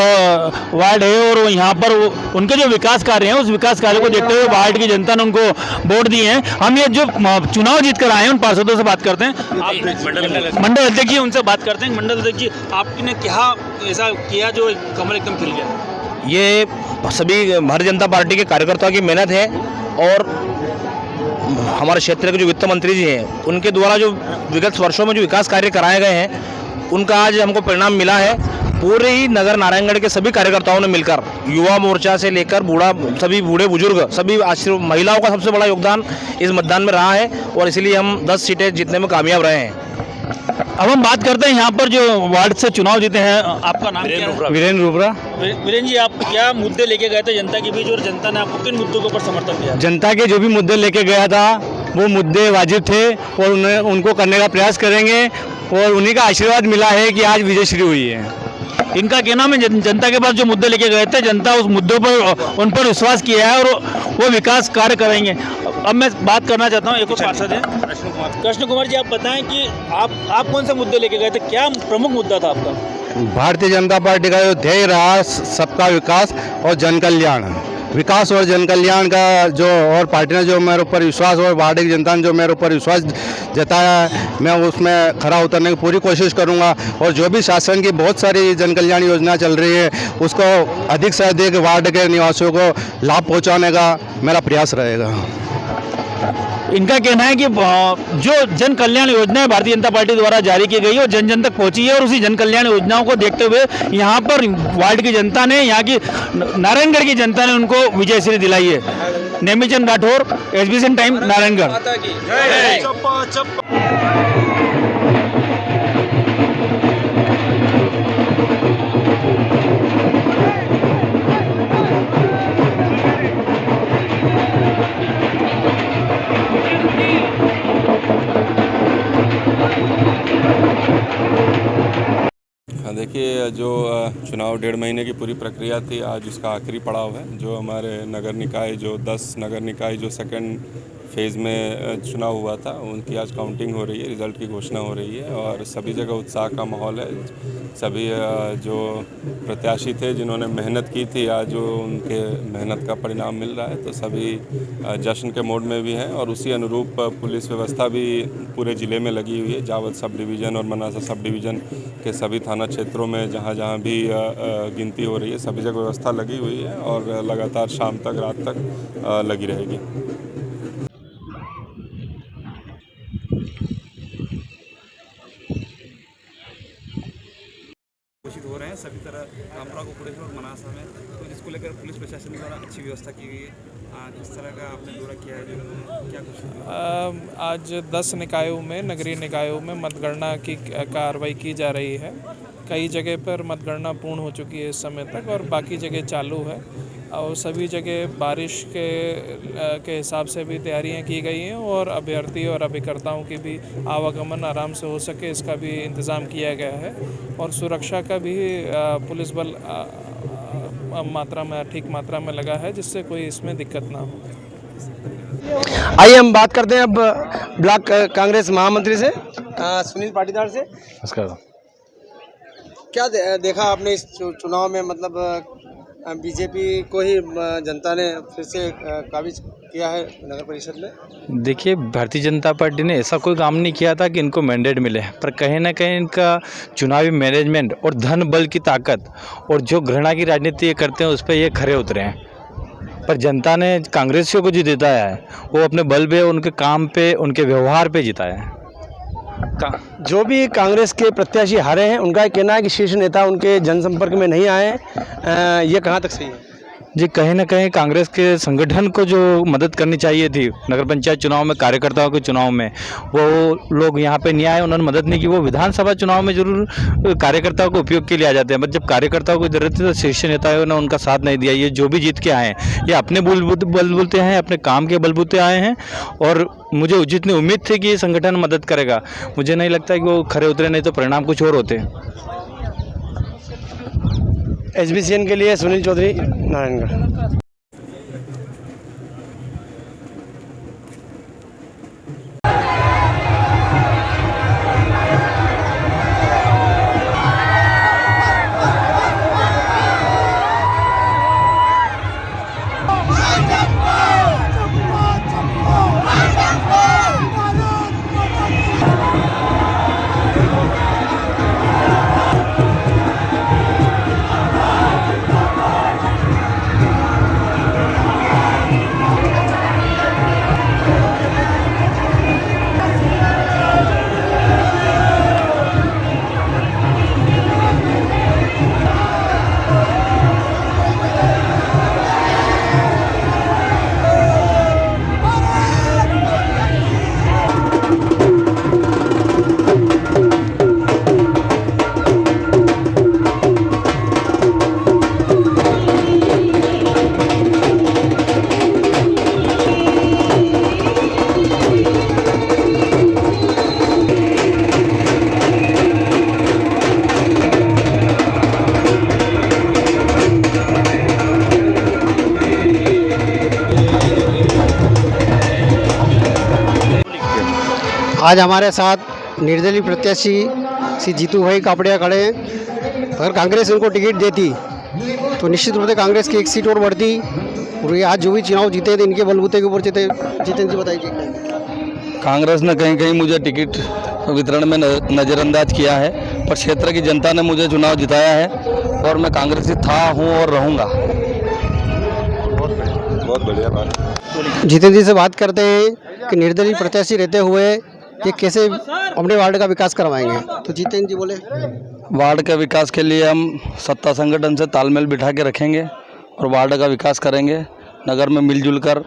वार्ड है और यहाँ पर उनके जो विकास कार्य हैं, उस विकास कार्य को देखते हुए वार्ड की जनता ने उनको वोट दिए हैं। हम ये जो चुनाव जीत कर आए हैं उन पार्षदों से बात करते हैं। मंडल अध्यक्ष जी, उनसे बात करते हैं। मंडल अध्यक्ष जी, आपने क्या ऐसा किया जो कमल एकदम खिल गया? ये सभी भारतीय जनता पार्टी के कार्यकर्ताओं की मेहनत है और हमारे क्षेत्र के जो वित्त मंत्री जी हैं, उनके द्वारा जो विगत वर्षों में जो विकास कार्य कराए गए हैं, उनका आज हमको परिणाम मिला है। पूरे ही नगर नारायणगढ़ के सभी कार्यकर्ताओं ने मिलकर, युवा मोर्चा से लेकर सभी बूढ़े बुजुर्ग, सभी महिलाओं का सबसे बड़ा योगदान इस मतदान में रहा है और इसलिए हम 10 सीटें जीतने में कामयाब रहे हैं। अब हम बात करते हैं यहाँ पर जो वार्ड से चुनाव जीते हैं। आपका नाम क्या है? वीरेंद्र रुबरा। वीरेंद्र जी, आप क्या मुद्दे लेके गए थे जनता के बीच और जनता ने आपको किन मुद्दों के ऊपर समर्थन दिया? जनता के जो भी मुद्दे लेके गया था वो मुद्दे वाजिब थे और उनको करने का प्रयास करेंगे और उन्हीं का आशीर्वाद मिला है कि आज विजयश्री हुई है। इनका कहना है जनता के पास जो मुद्दे लेके गए थे, जनता उस मुद्दों पर उन पर विश्वास किया है और वो विकास कार्य करेंगे। अब मैं बात करना चाहता हूँ, एक और पार्षद है कृष्ण कुमार जी, आप बताएं कि आप कौन से मुद्दे लेके गए थे, क्या प्रमुख मुद्दा था आपका? भारतीय जनता पार्टी का जो ध्येय रहा सबका विकास और जन कल्याण, विकास और जन कल्याण का जो और पार्टी ने जो मेरे ऊपर विश्वास और वार्ड की जनता ने जो मेरे ऊपर विश्वास जताया है, मैं उसमें खरा उतरने की पूरी कोशिश करूंगा और जो भी शासन की बहुत सारी जन कल्याण योजना चल रही है उसको अधिक से अधिक वार्ड के निवासियों को लाभ पहुंचाने का मेरा प्रयास रहेगा। इनका कहना है कि जो जन कल्याण योजनाएं भारतीय जनता पार्टी द्वारा जारी की गई है और जन जन तक पहुंची है और उसी जन कल्याण योजनाओं को देखते हुए यहाँ पर वार्ड की जनता ने, यहाँ की नारायणगढ़ की जनता ने उनको विजयश्री दिलाई है। Nemichand Rathore, SBCN time, Narayangarh. देखिए, जो चुनाव 1.5 महीने की पूरी प्रक्रिया थी, आज उसका आखिरी पड़ाव है। जो हमारे नगर निकाय, जो 10 नगर निकाय जो सेकंड फेज़ में चुनाव हुआ था, उनकी आज काउंटिंग हो रही है, रिज़ल्ट की घोषणा हो रही है और सभी जगह उत्साह का माहौल है। सभी जो प्रत्याशी थे जिन्होंने मेहनत की थी, आज उनके मेहनत का परिणाम मिल रहा है, तो सभी जश्न के मोड में भी हैं और उसी अनुरूप पुलिस व्यवस्था भी पूरे ज़िले में लगी हुई है। जावल सब डिवीज़न और मनासा सब डिवीज़न के सभी थाना क्षेत्रों में जहाँ जहाँ भी गिनती हो रही है, सभी जगह व्यवस्था लगी हुई है और लगातार शाम तक, रात तक लगी रहेगी। घोषित हो रहे हैं सभी तरह रामपुरा कोपरेशन और मनासा में, तो जिसको लेकर पुलिस प्रशासन द्वारा अच्छी व्यवस्था की गई है। किस तरह का आपने दौरा किया है, जो क्या कुछ आज 10 निकायों में, नगरीय निकायों में मतगणना की कार्रवाई की जा रही है। कई जगह पर मतगणना पूर्ण हो चुकी है इस समय तक और बाकी जगह चालू है और सभी जगह बारिश के हिसाब से भी तैयारियां की गई हैं और अभ्यर्थी और अभिकर्ताओं की भी आवागमन आराम से हो सके, इसका भी इंतज़ाम किया गया है और सुरक्षा का भी पुलिस बल ठीक मात्रा में लगा है, जिससे कोई इसमें दिक्कत ना हो। आइए हम बात करते हैं अब ब्लॉक कांग्रेस महामंत्री से, सुनील पाटीदार से। नमस्कार। क्या देखा आपने इस चुनाव में, मतलब बीजेपी को ही जनता ने फिर से काबिज किया है नगर परिषद में? देखिए, भारतीय जनता पार्टी ने ऐसा कोई काम नहीं किया था कि इनको मैंडेट मिले, पर कहीं ना कहीं इनका चुनावी मैनेजमेंट और धन बल की ताकत और जो घृणा की राजनीति ये करते हैं उस पर ये खरे उतरे हैं। पर जनता ने कांग्रेसियों को जो जिताया है वो अपने बल पे, उनके काम पे, उनके व्यवहार पे जिताया है। जो भी कांग्रेस के प्रत्याशी हारे हैं उनका कहना है कि शीर्ष नेता उनके जनसंपर्क में नहीं आए, ये कहाँ तक सही है? जी, कहीं ना कहीं कांग्रेस के संगठन को जो मदद करनी चाहिए थी नगर पंचायत चुनाव में, कार्यकर्ताओं के चुनाव में, वो लोग यहाँ पे नहीं आए, उन्होंने मदद नहीं की। वो विधानसभा चुनाव में जरूर कार्यकर्ताओं को उपयोग के लिए आ जाते हैं, बट जब कार्यकर्ताओं को जरूरत थी तो शीर्ष नेताओं ने उनका साथ नहीं दिया। ये जो भी जीत के आए हैं ये अपने बलबूते हैं, अपने काम के बलबूते आए हैं और मुझे जितनी उम्मीद थी कि ये संगठन मदद करेगा, मुझे नहीं लगता कि वो खरे उतरे, नहीं तो परिणाम कुछ और होते। SBCN के लिए सुनील चौधरी, नारायणगढ़। आज हमारे साथ निर्दलीय प्रत्याशी श्री जीतू भाई कापड़िया खड़े हैं। अगर कांग्रेस उनको टिकट देती तो निश्चित रूप से कांग्रेस की एक सीट और बढ़ती। और ये आज जो भी चुनाव जीते थे इनके बलबूते के ऊपर जीते। जितेंद्र जी बताइए। कांग्रेस ने कहीं कहीं मुझे टिकट वितरण में नज़रअंदाज किया है, पर क्षेत्र की जनता ने मुझे चुनाव जिताया है और मैं कांग्रेसी था, हूँ और रहूँगा। बहुत बढ़िया बात। जितेंद्र जी से बात करते हैं कि निर्दलीय प्रत्याशी रहते हुए ये कैसे अपने वार्ड का विकास करवाएंगे। तो जितेंद्र जी बोले। वार्ड के विकास के लिए हम सत्ता संगठन से तालमेल बिठा के रखेंगे और वार्ड का विकास करेंगे। नगर में मिलजुल कर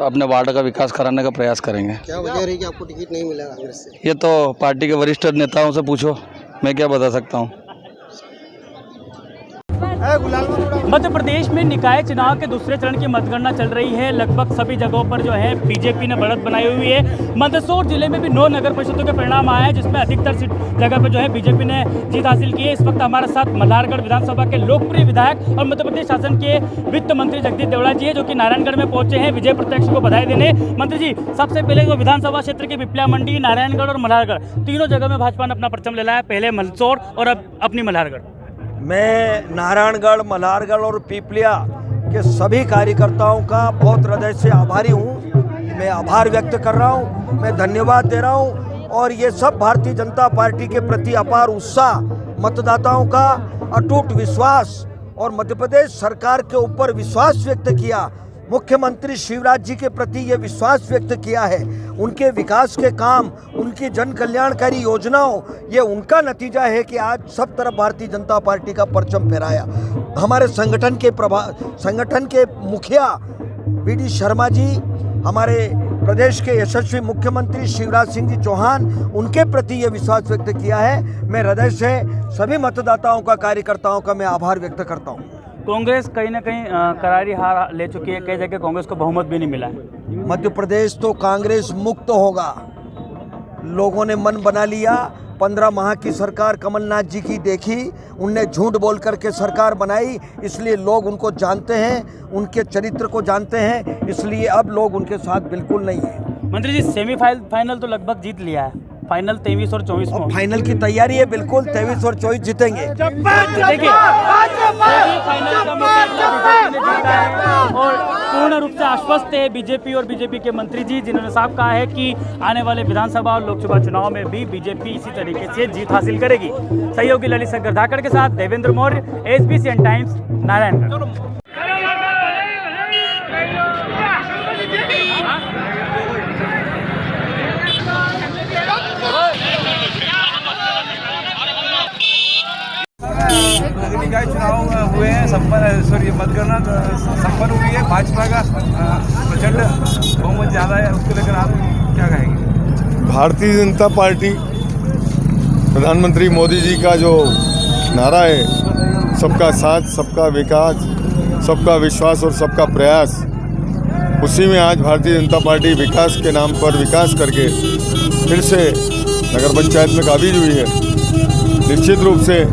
अपने वार्ड का विकास कराने का प्रयास करेंगे। क्या वजह रही कि आपको टिकट नहीं मिला कांग्रेस से? ये तो पार्टी के वरिष्ठ नेताओं से पूछो, मैं क्या बता सकता हूँ। मध्य प्रदेश में निकाय चुनाव के दूसरे चरण की मतगणना चल रही है। लगभग सभी जगहों पर जो है बीजेपी ने बढ़त बनाई हुई है। मंदसौर जिले में भी 9 नगर परिषदों के परिणाम आए हैं, जिसमें अधिकतर जगह पर जो है बीजेपी ने जीत हासिल की है। इस वक्त हमारे साथ मल्हारगढ़ विधानसभा के लोकप्रिय विधायक और मध्य प्रदेश शासन के वित्त मंत्री जगदीश देवड़ा जी है, जो कि नारायणगढ़ में पहुंचे हैं विजय प्रत्यक्ष को बधाई देने। मंत्री जी, सबसे पहले जो विधानसभा क्षेत्र के पिपलिया मंडी, नारायणगढ़ और मल्हारगढ़ तीनों जगह में भाजपा ने अपना परचम ले लाया। पहले मंदसौर और अब अपनी मल्हारगढ़। मैं नारायणगढ़, मल्हारगढ़ और पीपलिया के सभी कार्यकर्ताओं का बहुत हृदय से आभारी हूँ। मैं आभार व्यक्त कर रहा हूँ, मैं धन्यवाद दे रहा हूँ। और ये सब भारतीय जनता पार्टी के प्रति अपार उत्साह, मतदाताओं का अटूट विश्वास और मध्य प्रदेश सरकार के ऊपर विश्वास व्यक्त किया, मुख्यमंत्री शिवराज जी के प्रति ये विश्वास व्यक्त किया है। उनके विकास के काम, उनकी जन कल्याणकारी योजनाओं, ये उनका नतीजा है कि आज सब तरफ भारतीय जनता पार्टी का परचम फहराया। हमारे संगठन के मुखिया वी.डी. शर्मा जी, हमारे प्रदेश के यशस्वी मुख्यमंत्री शिवराज सिंह जी चौहान, उनके प्रति ये विश्वास व्यक्त किया है। मैं हृदय से सभी मतदाताओं का, कार्यकर्ताओं का मैं आभार व्यक्त करता हूँ। कांग्रेस कहीं ना कहीं करारी हार ले चुकी है, कई जगह कांग्रेस को बहुमत भी नहीं मिला है। मध्य प्रदेश तो कांग्रेस मुक्त होगा। लोगों ने मन बना लिया। 15 माह की सरकार कमलनाथ जी की देखी, उनने झूठ बोल करके सरकार बनाई, इसलिए लोग उनको जानते हैं, उनके चरित्र को जानते हैं, इसलिए अब लोग उनके साथ बिल्कुल नहीं है। मंत्री जी, सेमीफाइनल तो लगभग जीत लिया है, फाइनल 23 और 24 में फाइनल की तैयारी है। बिल्कुल 23 और 24 जीतेंगे। देखिए, और पूर्ण रूप से आश्वस्त है बीजेपी और बीजेपी के मंत्री जी, जिन्होंने साफ कहा है कि आने वाले विधानसभा और लोकसभा चुनाव में भी बीजेपी इसी तरीके से जीत हासिल करेगी। सहयोगी ललित शंकर धाकड़ के साथ देवेंद्र मौर्य, SBCN टाइम्स, नारायणगढ़। नगर निकाय चुनाव हुए हैं, मतगणना संपन्न हुई है। भाजपा का प्रचंड बहुमत ज़्यादा है, उसको लेकर आप क्या कहेंगे? भारतीय जनता पार्टी, प्रधानमंत्री मोदी जी का जो नारा है, सबका साथ, सबका विकास, सबका विश्वास और सबका प्रयास, उसी में आज भारतीय जनता पार्टी विकास के नाम पर विकास करके फिर से नगर पंचायत में काबिज हुई है। निश्चित रूप से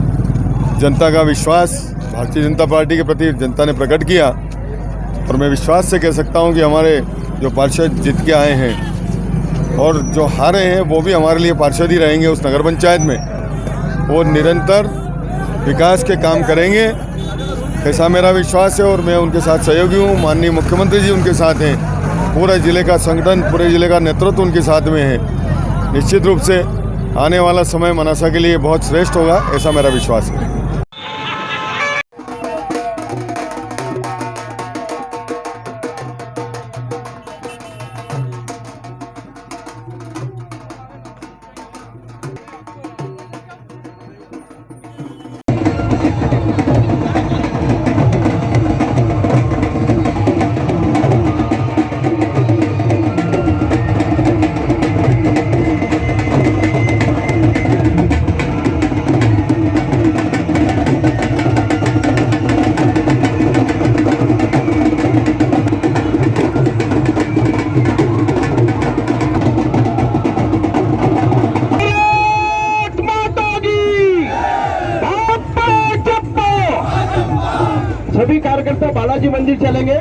जनता का विश्वास भारतीय जनता पार्टी के प्रति जनता ने प्रकट किया और मैं विश्वास से कह सकता हूं कि हमारे जो पार्षद जीत के आए हैं और जो हारे हैं वो भी हमारे लिए पार्षद ही रहेंगे उस नगर पंचायत में। वो निरंतर विकास के काम करेंगे, ऐसा मेरा विश्वास है और मैं उनके साथ सहयोगी हूँ। माननीय मुख्यमंत्री जी उनके साथ हैं, पूरे ज़िले का संगठन, पूरे ज़िले का नेतृत्व उनके साथ में है। निश्चित रूप से आने वाला समय मनासा के लिए बहुत श्रेष्ठ होगा, ऐसा मेरा विश्वास है। सभी कार्यकर्ता बालाजी मंदिर चलेंगे,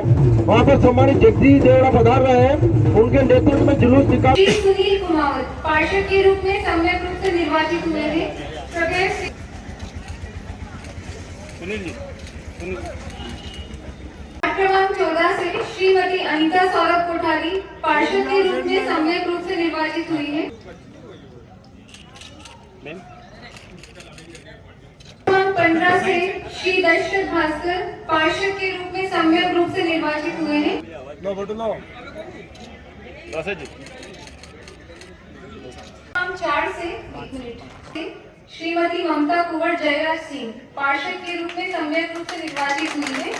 वहाँ पर सम्मानित जगदीश देवड़ा पधार रहे हैं, उनके नेतृत्व में जुलूस निकाल। सुनील कुमार पार्षद के रूप में सम्यक रूप से निर्वाचित हुए हैं। सुनील जी क्रमांक 14 से श्रीमती अनीता सौरभ कोठारी पार्षद के रूप में सम्यक रूप से निर्वाचित हुई है। क्रमांक 15 से श्री दशरथ भास्कर पार्षद के रूप में सम्यक रूप से निर्वाचित हुए हैं। क्रमांक 4 से श्रीमती ममता कुंवर जयराज सिंह पार्षद के रूप में सम्यक रूप से निर्वाचित हुई है।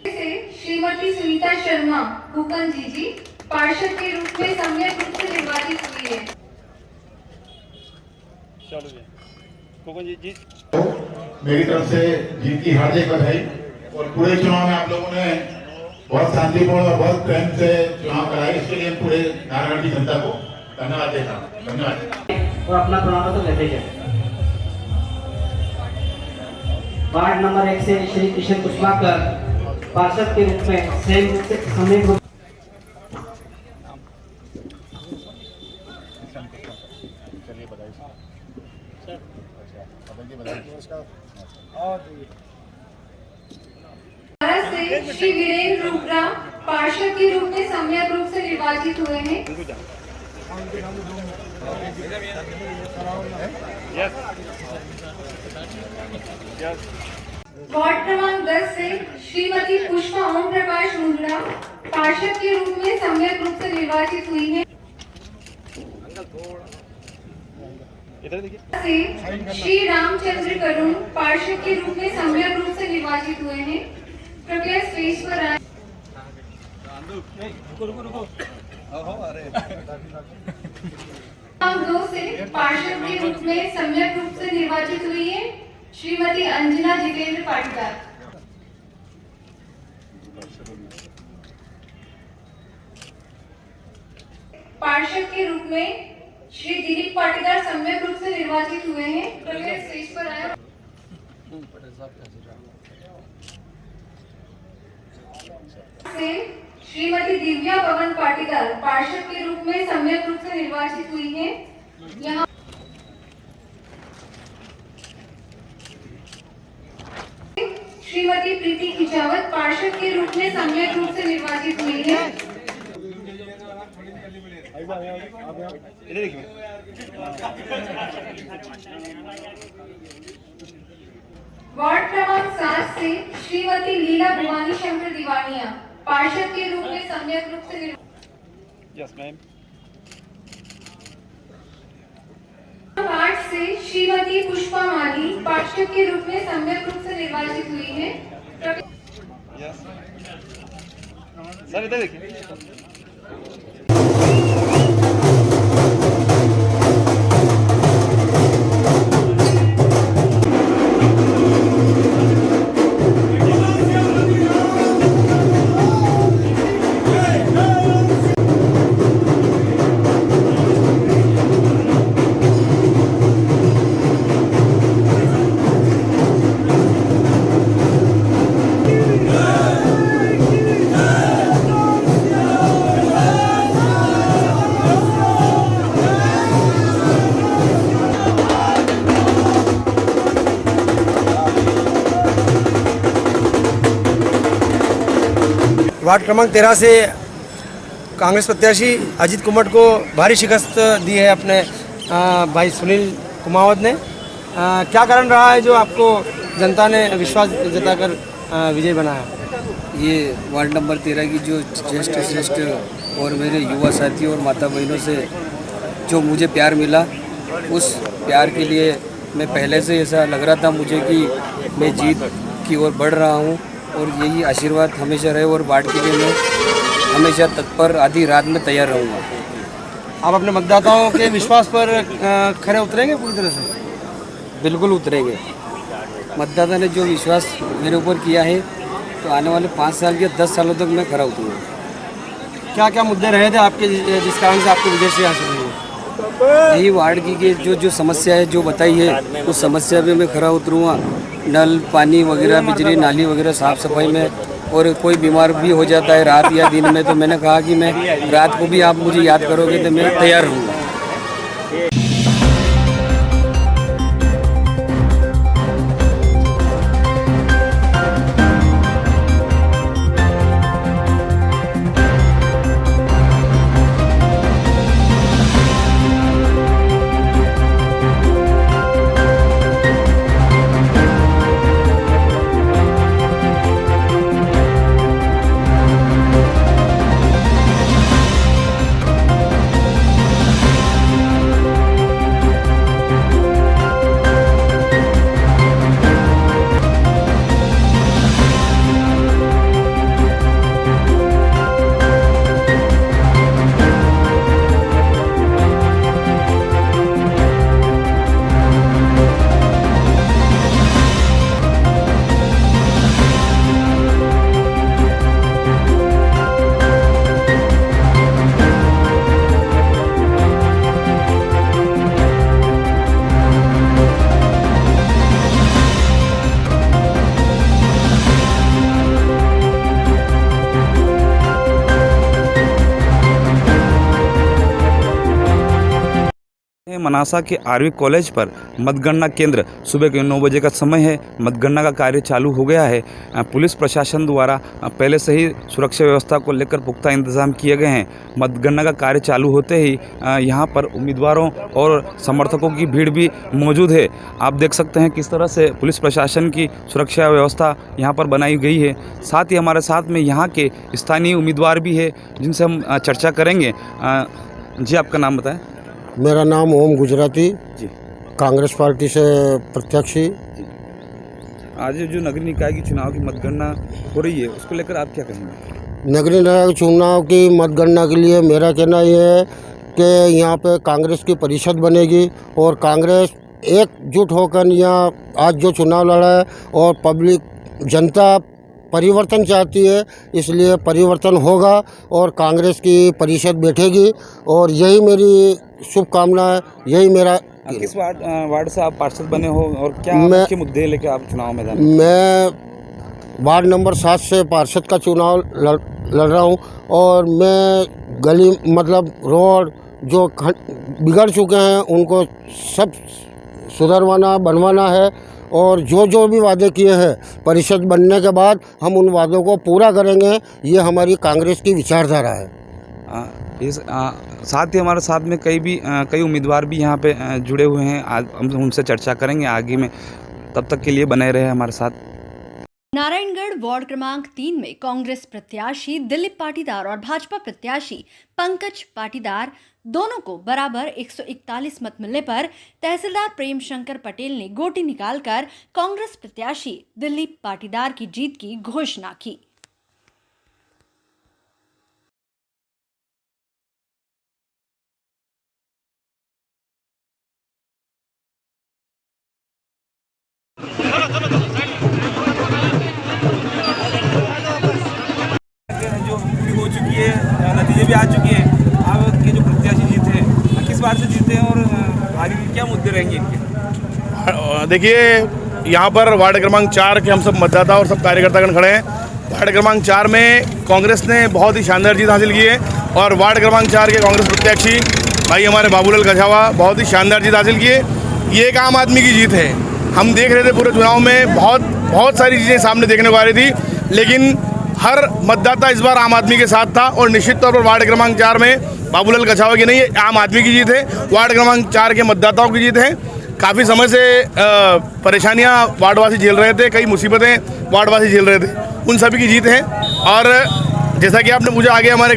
से श्रीमती सुनीता शर्मा कुकन जी पार्षद के रूप में सम्यक रूप से निर्वाचित हुई है। मेरी तरफ से जीत की हार्दिक बधाई। और पूरे चुनाव में आप लोगों ने बहुत शांतिपूर्ण और बहुत प्रेम से चुनाव कराया, इसके लिए पूरे नारायणगढ़ की जनता को धन्यवाद देता हूँ। धन्यवाद। और अपना प्रमाण पत्र लेते जाए। वार्ड नंबर 1 से श्री किशन कुशवाकर पार्षद के रूप में समय से श्री वीरेंद्र रूपरा पार्षद के रूप में सम्यक रूप से निर्वाचित हुए हैं। वार्ड क्रमांक 10 से श्रीमती पुष्पा ओम प्रकाश मुंद्रा पार्षद के रूप में सम्यक रूप से निर्वाचित हुई है। से श्री रामचंद्र करुण पार्षद के रूप में सम्यक रूप से निर्वाचित हुए हैं। कृपया स्टेज पर आए। क्रमांक 2 से पार्षद के रूप में सम्यक रूप से निर्वाचित हुई है श्रीमती अंजना जितेंद्र पाटीदार। पार्षद के रूप में श्री दिलीप पाटीदार सम्यक रूप से निर्वाचित हुए हैं। कृपया स्टेज पर आए। से श्रीमती दिव्या पवन पाटीदार पार्षद के रूप में सम्यक रूप से निर्वाचित हुई है। यहाँ श्रीमती प्रीति खिचावत पार्षद के रूप में सम्यक रूप से निर्वाचित हुई है। वार्ड क्रमांक 7 से श्रीमती लीला भवानी शंकर दीवानिया पार्षद के रूप में सम्यक रूप से वार्ड से श्रीमती पुष्पा माली पार्षद के रूप में सम्यक रूप से निर्वाचित हुई है। सर इधर देखिए। वार्ड क्रमांक 13 से कांग्रेस प्रत्याशी अजीत कुमार को भारी शिकस्त दी है अपने भाई सुनील कुमावत ने। क्या कारण रहा है जो आपको जनता ने विश्वास जताकर विजय बनाया? ये वार्ड नंबर 13 की जो ज्येष्ठ श्रेष्ठ और मेरे युवा साथी और माता बहनों से जो मुझे प्यार मिला, उस प्यार के लिए मैं पहले से ऐसा लग रहा था मुझे कि मैं जीत की ओर बढ़ रहा हूँ और यही आशीर्वाद हमेशा रहे और वार्ड के लिए मैं हमेशा तत्पर आधी रात में तैयार रहूँगा। आप अपने मतदाताओं के विश्वास पर खरे उतरेंगे पूरी तरह से? बिल्कुल उतरेंगे। मतदाता ने जो विश्वास मेरे ऊपर किया है तो आने वाले 5 साल या 10 सालों तक मैं खरा उतरूँगा। क्या क्या मुद्दे रहे थे आपके जिस कारण से आपको विजय से हासिल हुई? यही वार्ड की जो समस्या है जो बताई है उस समस्या पे मैं खरा उतरूँगा। नल पानी वगैरह बिजली नाली वगैरह साफ़ सफाई में, और कोई बीमार भी हो जाता है रात या दिन में तो मैंने कहा कि मैं रात को भी आप मुझे याद करोगे तो मैं तैयार रहूँगा। मनासा के आरवी कॉलेज पर मतगणना केंद्र सुबह के 9 बजे का समय है। मतगणना का कार्य चालू हो गया है। पुलिस प्रशासन द्वारा पहले से ही सुरक्षा व्यवस्था को लेकर पुख्ता इंतजाम किए गए हैं। मतगणना का कार्य चालू होते ही यहाँ पर उम्मीदवारों और समर्थकों की भीड़ भी मौजूद है। आप देख सकते हैं किस तरह से पुलिस प्रशासन की सुरक्षा व्यवस्था यहाँ पर बनाई गई है। साथ ही हमारे साथ में यहाँ के स्थानीय उम्मीदवार भी है जिनसे हम चर्चा करेंगे। जी, आपका नाम बताएं। मेरा नाम ओम गुजराती जी, कांग्रेस पार्टी से प्रत्याशी। आज जो नगरीय निकाय की चुनाव की मतगणना हो रही है उसको लेकर आप क्या कहेंगे? नगरीय निकाय चुनाव की मतगणना के लिए मेरा कहना यह है कि यहाँ पे कांग्रेस की परिषद बनेगी और कांग्रेस एकजुट होकर यहाँ आज जो चुनाव लड़ा है और पब्लिक जनता परिवर्तन चाहती है, इसलिए परिवर्तन होगा और कांग्रेस की परिषद बैठेगी और यही मेरी शुभकामना है, यही मेरा। किस वार्ड से आप पार्षद बने हो और क्या मुख्य मुद्दे लेकर आप चुनाव मैदान? मैं वार्ड नंबर 7 से पार्षद का चुनाव लड़ रहा हूँ और मैं गली मतलब रोड जो बिगड़ चुके हैं उनको सब सुधरवाना बनवाना है और जो भी वादे किए हैं परिषद बनने के बाद हम उन वादों को पूरा करेंगे। ये हमारी कांग्रेस की विचारधारा है। साथ ही हमारे साथ में कई उम्मीदवार भी यहाँ पे जुड़े हुए हैं। आज हम उनसे चर्चा करेंगे आगे में। तब तक के लिए बने रहे हमारे साथ। नारायणगढ़ वार्ड क्रमांक 3 में कांग्रेस प्रत्याशी दिलीप पाटीदार और भाजपा प्रत्याशी पंकज पाटीदार दोनों को बराबर 141 मत मिलने पर तहसीलदार प्रेम शंकर पटेल ने गोटी निकालकर कांग्रेस प्रत्याशी दिलीप पाटीदार की जीत की घोषणा की। जो पूरी हो चुकी है, नतीजे भी आ चुके हैं। आपके जो प्रत्याशी जीते हैं किस बार से जीते हैं और आगे क्या मुद्दे रहेंगे इनके? देखिए, यहाँ पर वार्ड क्रमांक 4 के हम सब मतदाता और सब कार्यकर्तागण खड़े हैं। वार्ड क्रमांक 4 में कांग्रेस ने बहुत ही शानदार जीत हासिल की है और वार्ड क्रमांक 4 के कांग्रेस प्रत्याशी भाई हमारे बाबूलाल कछावा बहुत ही शानदार जीत हासिल की है। ये एक आम आदमी की जीत है। हम देख रहे थे पूरे चुनाव में बहुत सारी चीज़ें सामने देखने को आ रही थी, लेकिन हर मतदाता इस बार आम आदमी के साथ था और निश्चित तौर पर वार्ड क्रमांक 4 में बाबूलाल कछावा की नहीं, ये आम आदमी की जीत है। वार्ड क्रमांक 4 के मतदाताओं की जीत है। काफ़ी समय से परेशानियां वार्डवासी झेल रहे थे, कई मुसीबतें वार्डवासी झेल रहे थे, उन सभी की जीत है। और जैसा कि आपने पूछा, आगे हमारे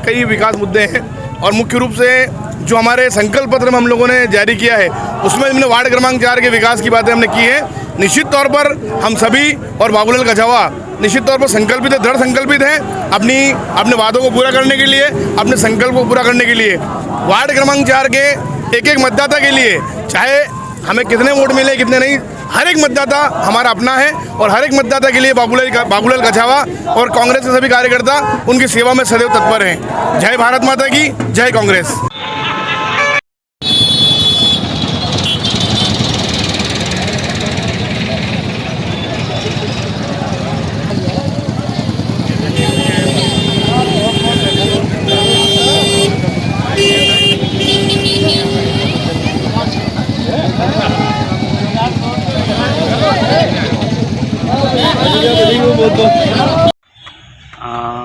कई विकास मुद्दे हैं और मुख्य रूप से जो हमारे संकल्प पत्र में हम लोगों ने जारी किया है उसमें हमने वार्ड क्रमांक 4 के विकास की बातें हमने की है। निश्चित तौर पर हम सभी और बाबूलाल कछावा निश्चित तौर पर संकल्पित है, दृढ़ संकल्पित है अपने वादों को पूरा करने के लिए, अपने संकल्प को पूरा करने के लिए। वार्ड क्रमांक 4 के एक मतदाता के लिए, चाहे हमें कितने वोट मिले कितने नहीं, हर एक मतदाता हमारा अपना है और हर एक मतदाता के लिए बाबूलाल कछावा और कांग्रेस के सभी कार्यकर्ता उनकी सेवा में सदैव तत्पर हैं। जय भारत माता की, जय कांग्रेस।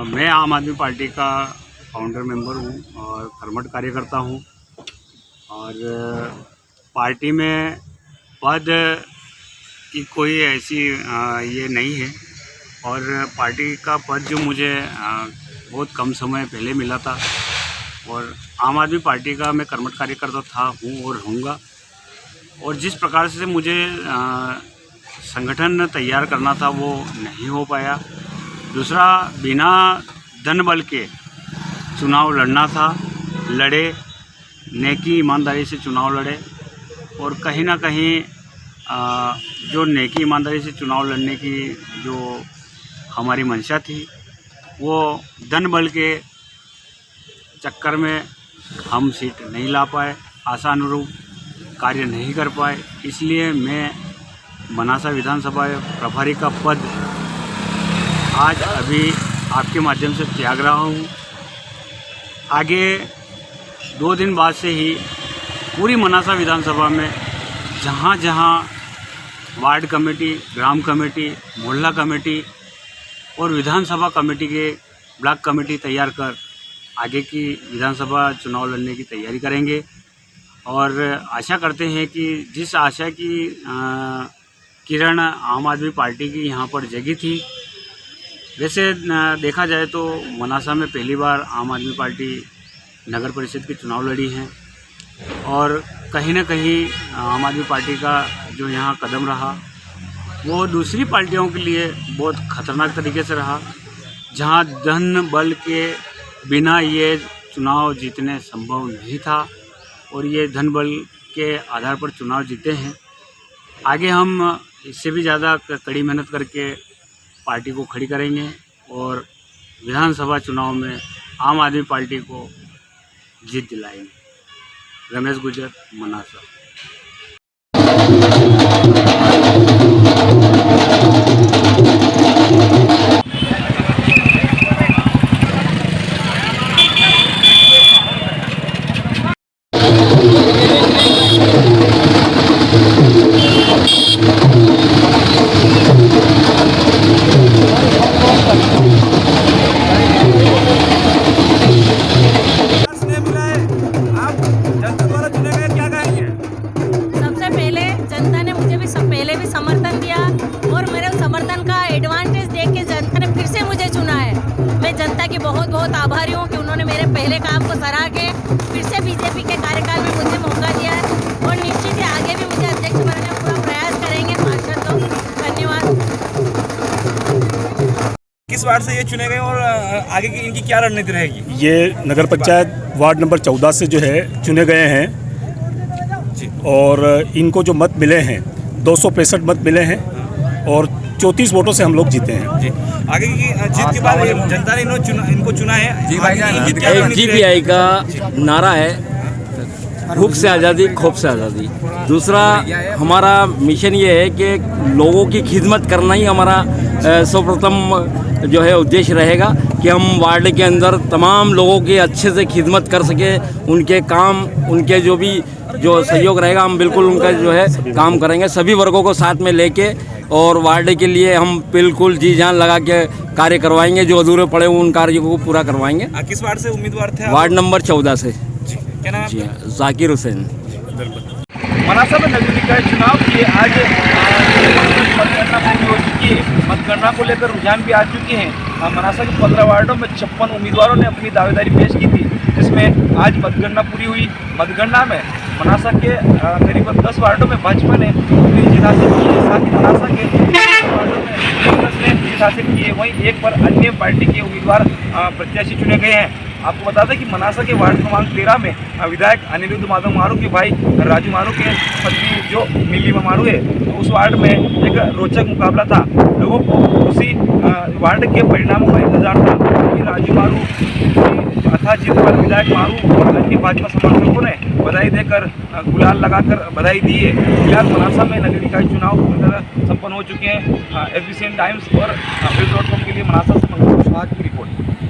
मैं आम आदमी पार्टी का फाउंडर मेंबर हूँ और कर्मठ कार्यकर्ता हूँ और पार्टी में पद की कोई ऐसी ये नहीं है और पार्टी का पद जो मुझे बहुत कम समय पहले मिला था और आम आदमी पार्टी का मैं कर्मठ कार्यकर्ता था, हूँ और रहूँगा। और जिस प्रकार से मुझे संगठन तैयार करना था वो नहीं हो पाया। दूसरा, बिना धन बल के चुनाव लड़ना था, लड़े, नेकी ईमानदारी से चुनाव लड़े और कहीं ना कहीं जो नेकी ईमानदारी से चुनाव लड़ने की जो हमारी मंशा थी वो धन बल के चक्कर में हम सीट नहीं ला पाए, आशानुरूप कार्य नहीं कर पाए। इसलिए मैं मनासा विधानसभा प्रभारी का पद आज अभी आपके माध्यम से त्याग रहा हूँ। आगे 2 दिन बाद से ही पूरी मनासा विधानसभा में जहाँ जहाँ वार्ड कमेटी, ग्राम कमेटी, मोहल्ला कमेटी और विधानसभा कमेटी के ब्लॉक कमेटी तैयार कर आगे की विधानसभा चुनाव लड़ने की तैयारी करेंगे। और आशा करते हैं कि जिस आशा की किरण आम आदमी पार्टी की यहाँ पर जगी थी, वैसे देखा जाए तो मनासा में पहली बार आम आदमी पार्टी नगर परिषद के चुनाव लड़ी हैं और कहीं ना कहीं आम आदमी पार्टी का जो यहाँ कदम रहा वो दूसरी पार्टियों के लिए बहुत ख़तरनाक तरीके से रहा, जहाँ धन बल के बिना ये चुनाव जीतने संभव नहीं था और ये धन बल के आधार पर चुनाव जीते हैं। आगे हम इससे भी ज़्यादा कड़ी मेहनत करके पार्टी को खड़ी करेंगे और विधानसभा चुनाव में आम आदमी पार्टी को जीत दिलाएंगे। रमेश गुजर, मनासा। समर्थन दिया और मेरे समर्थन का एडवांटेज देख के जनता ने फिर से मुझे चुना है। मैं जनता की बहुत बहुत आभारी हूँ कि उन्होंने मेरे पहले काम को सराह के फिर से बीजेपी के कार्यकाल में मुझे मौका दिया है और निश्चित ही आगे भी मुझे अध्यक्ष बनाने का पूरा प्रयास करेंगे पार्षद लोग। धन्यवाद। किस वार्ड से ये चुने गए और आगे की इनकी क्या रणनीति रहेगी? ये नगर पंचायत वार्ड नंबर 14 से जो है चुने गए हैं और इनको जो मत मिले हैं 265 मत मिले हैं और 34 वोटों से हम लोग जीते हैं। जी। आगे की जीत के बाद जनता ने इनको चुना है। जी भाई, जीपीआई का नारा है भूख से आज़ादी, खौफ से आज़ादी। दूसरा हमारा मिशन ये है कि लोगों की खिदमत करना ही हमारा सर्वप्रथम जो है उद्देश्य रहेगा कि हम वार्ड के अंदर तमाम लोगों की अच्छे से खिदमत कर सके। उनके काम, उनके जो सहयोग रहेगा हम बिल्कुल उनका जो है काम करेंगे, सभी वर्गों को साथ में लेके और वार्ड के लिए हम बिल्कुल जी जान लगा के कार्य करवाएंगे। जो अधूरे पड़े हुए उन कार्यों को पूरा करवाएंगे। किस वार्ड से उम्मीदवार थे? वार्ड नंबर 14 से। क्या नाम? जी जाकिर हुसैन। मनासा में नगर निकाय चुनाव की आज मतगणना पूरी हो चुकी है। मतगणना को लेकर रुझान भी आ चुके हैं। मनासा के 15 वार्डों में 56 उम्मीदवारों ने अपनी दावेदारी पेश की थी, जिसमें आज मतगणना पूरी हुई। मतगणना में मनासा के करीबन 10 वार्डों में भाजपा ने अपनी जीत हासिल की है, साथ ही मनासा के 10 वार्डों में कांग्रेस ने जीत हासिल की है। वहीं एक पर अन्य पार्टी के उम्मीदवार प्रत्याशी चुने गए हैं। आपको बता दें कि मनासा के वार्ड क्रमांक 13 में विधायक अनिरुद्ध माधव मारू के भाई राजू मारू के पत्नी जो नीलिमा मारू है, तो उस वार्ड में एक रोचक मुकाबला था। लोगों को उसी वार्ड के परिणामों का इंतजार था कि राजू मारू अथा जीत पर विधायक मारू और अन्य भाजपा समर्थकों ने बधाई देकर गुलाल लगाकर बधाई दी है। फिलहाल मनासा में नगर निकाय चुनाव पूरी तरह संपन्न हो चुके हैं। FBCN टाइम्स और Aviz.com के लिए मनासा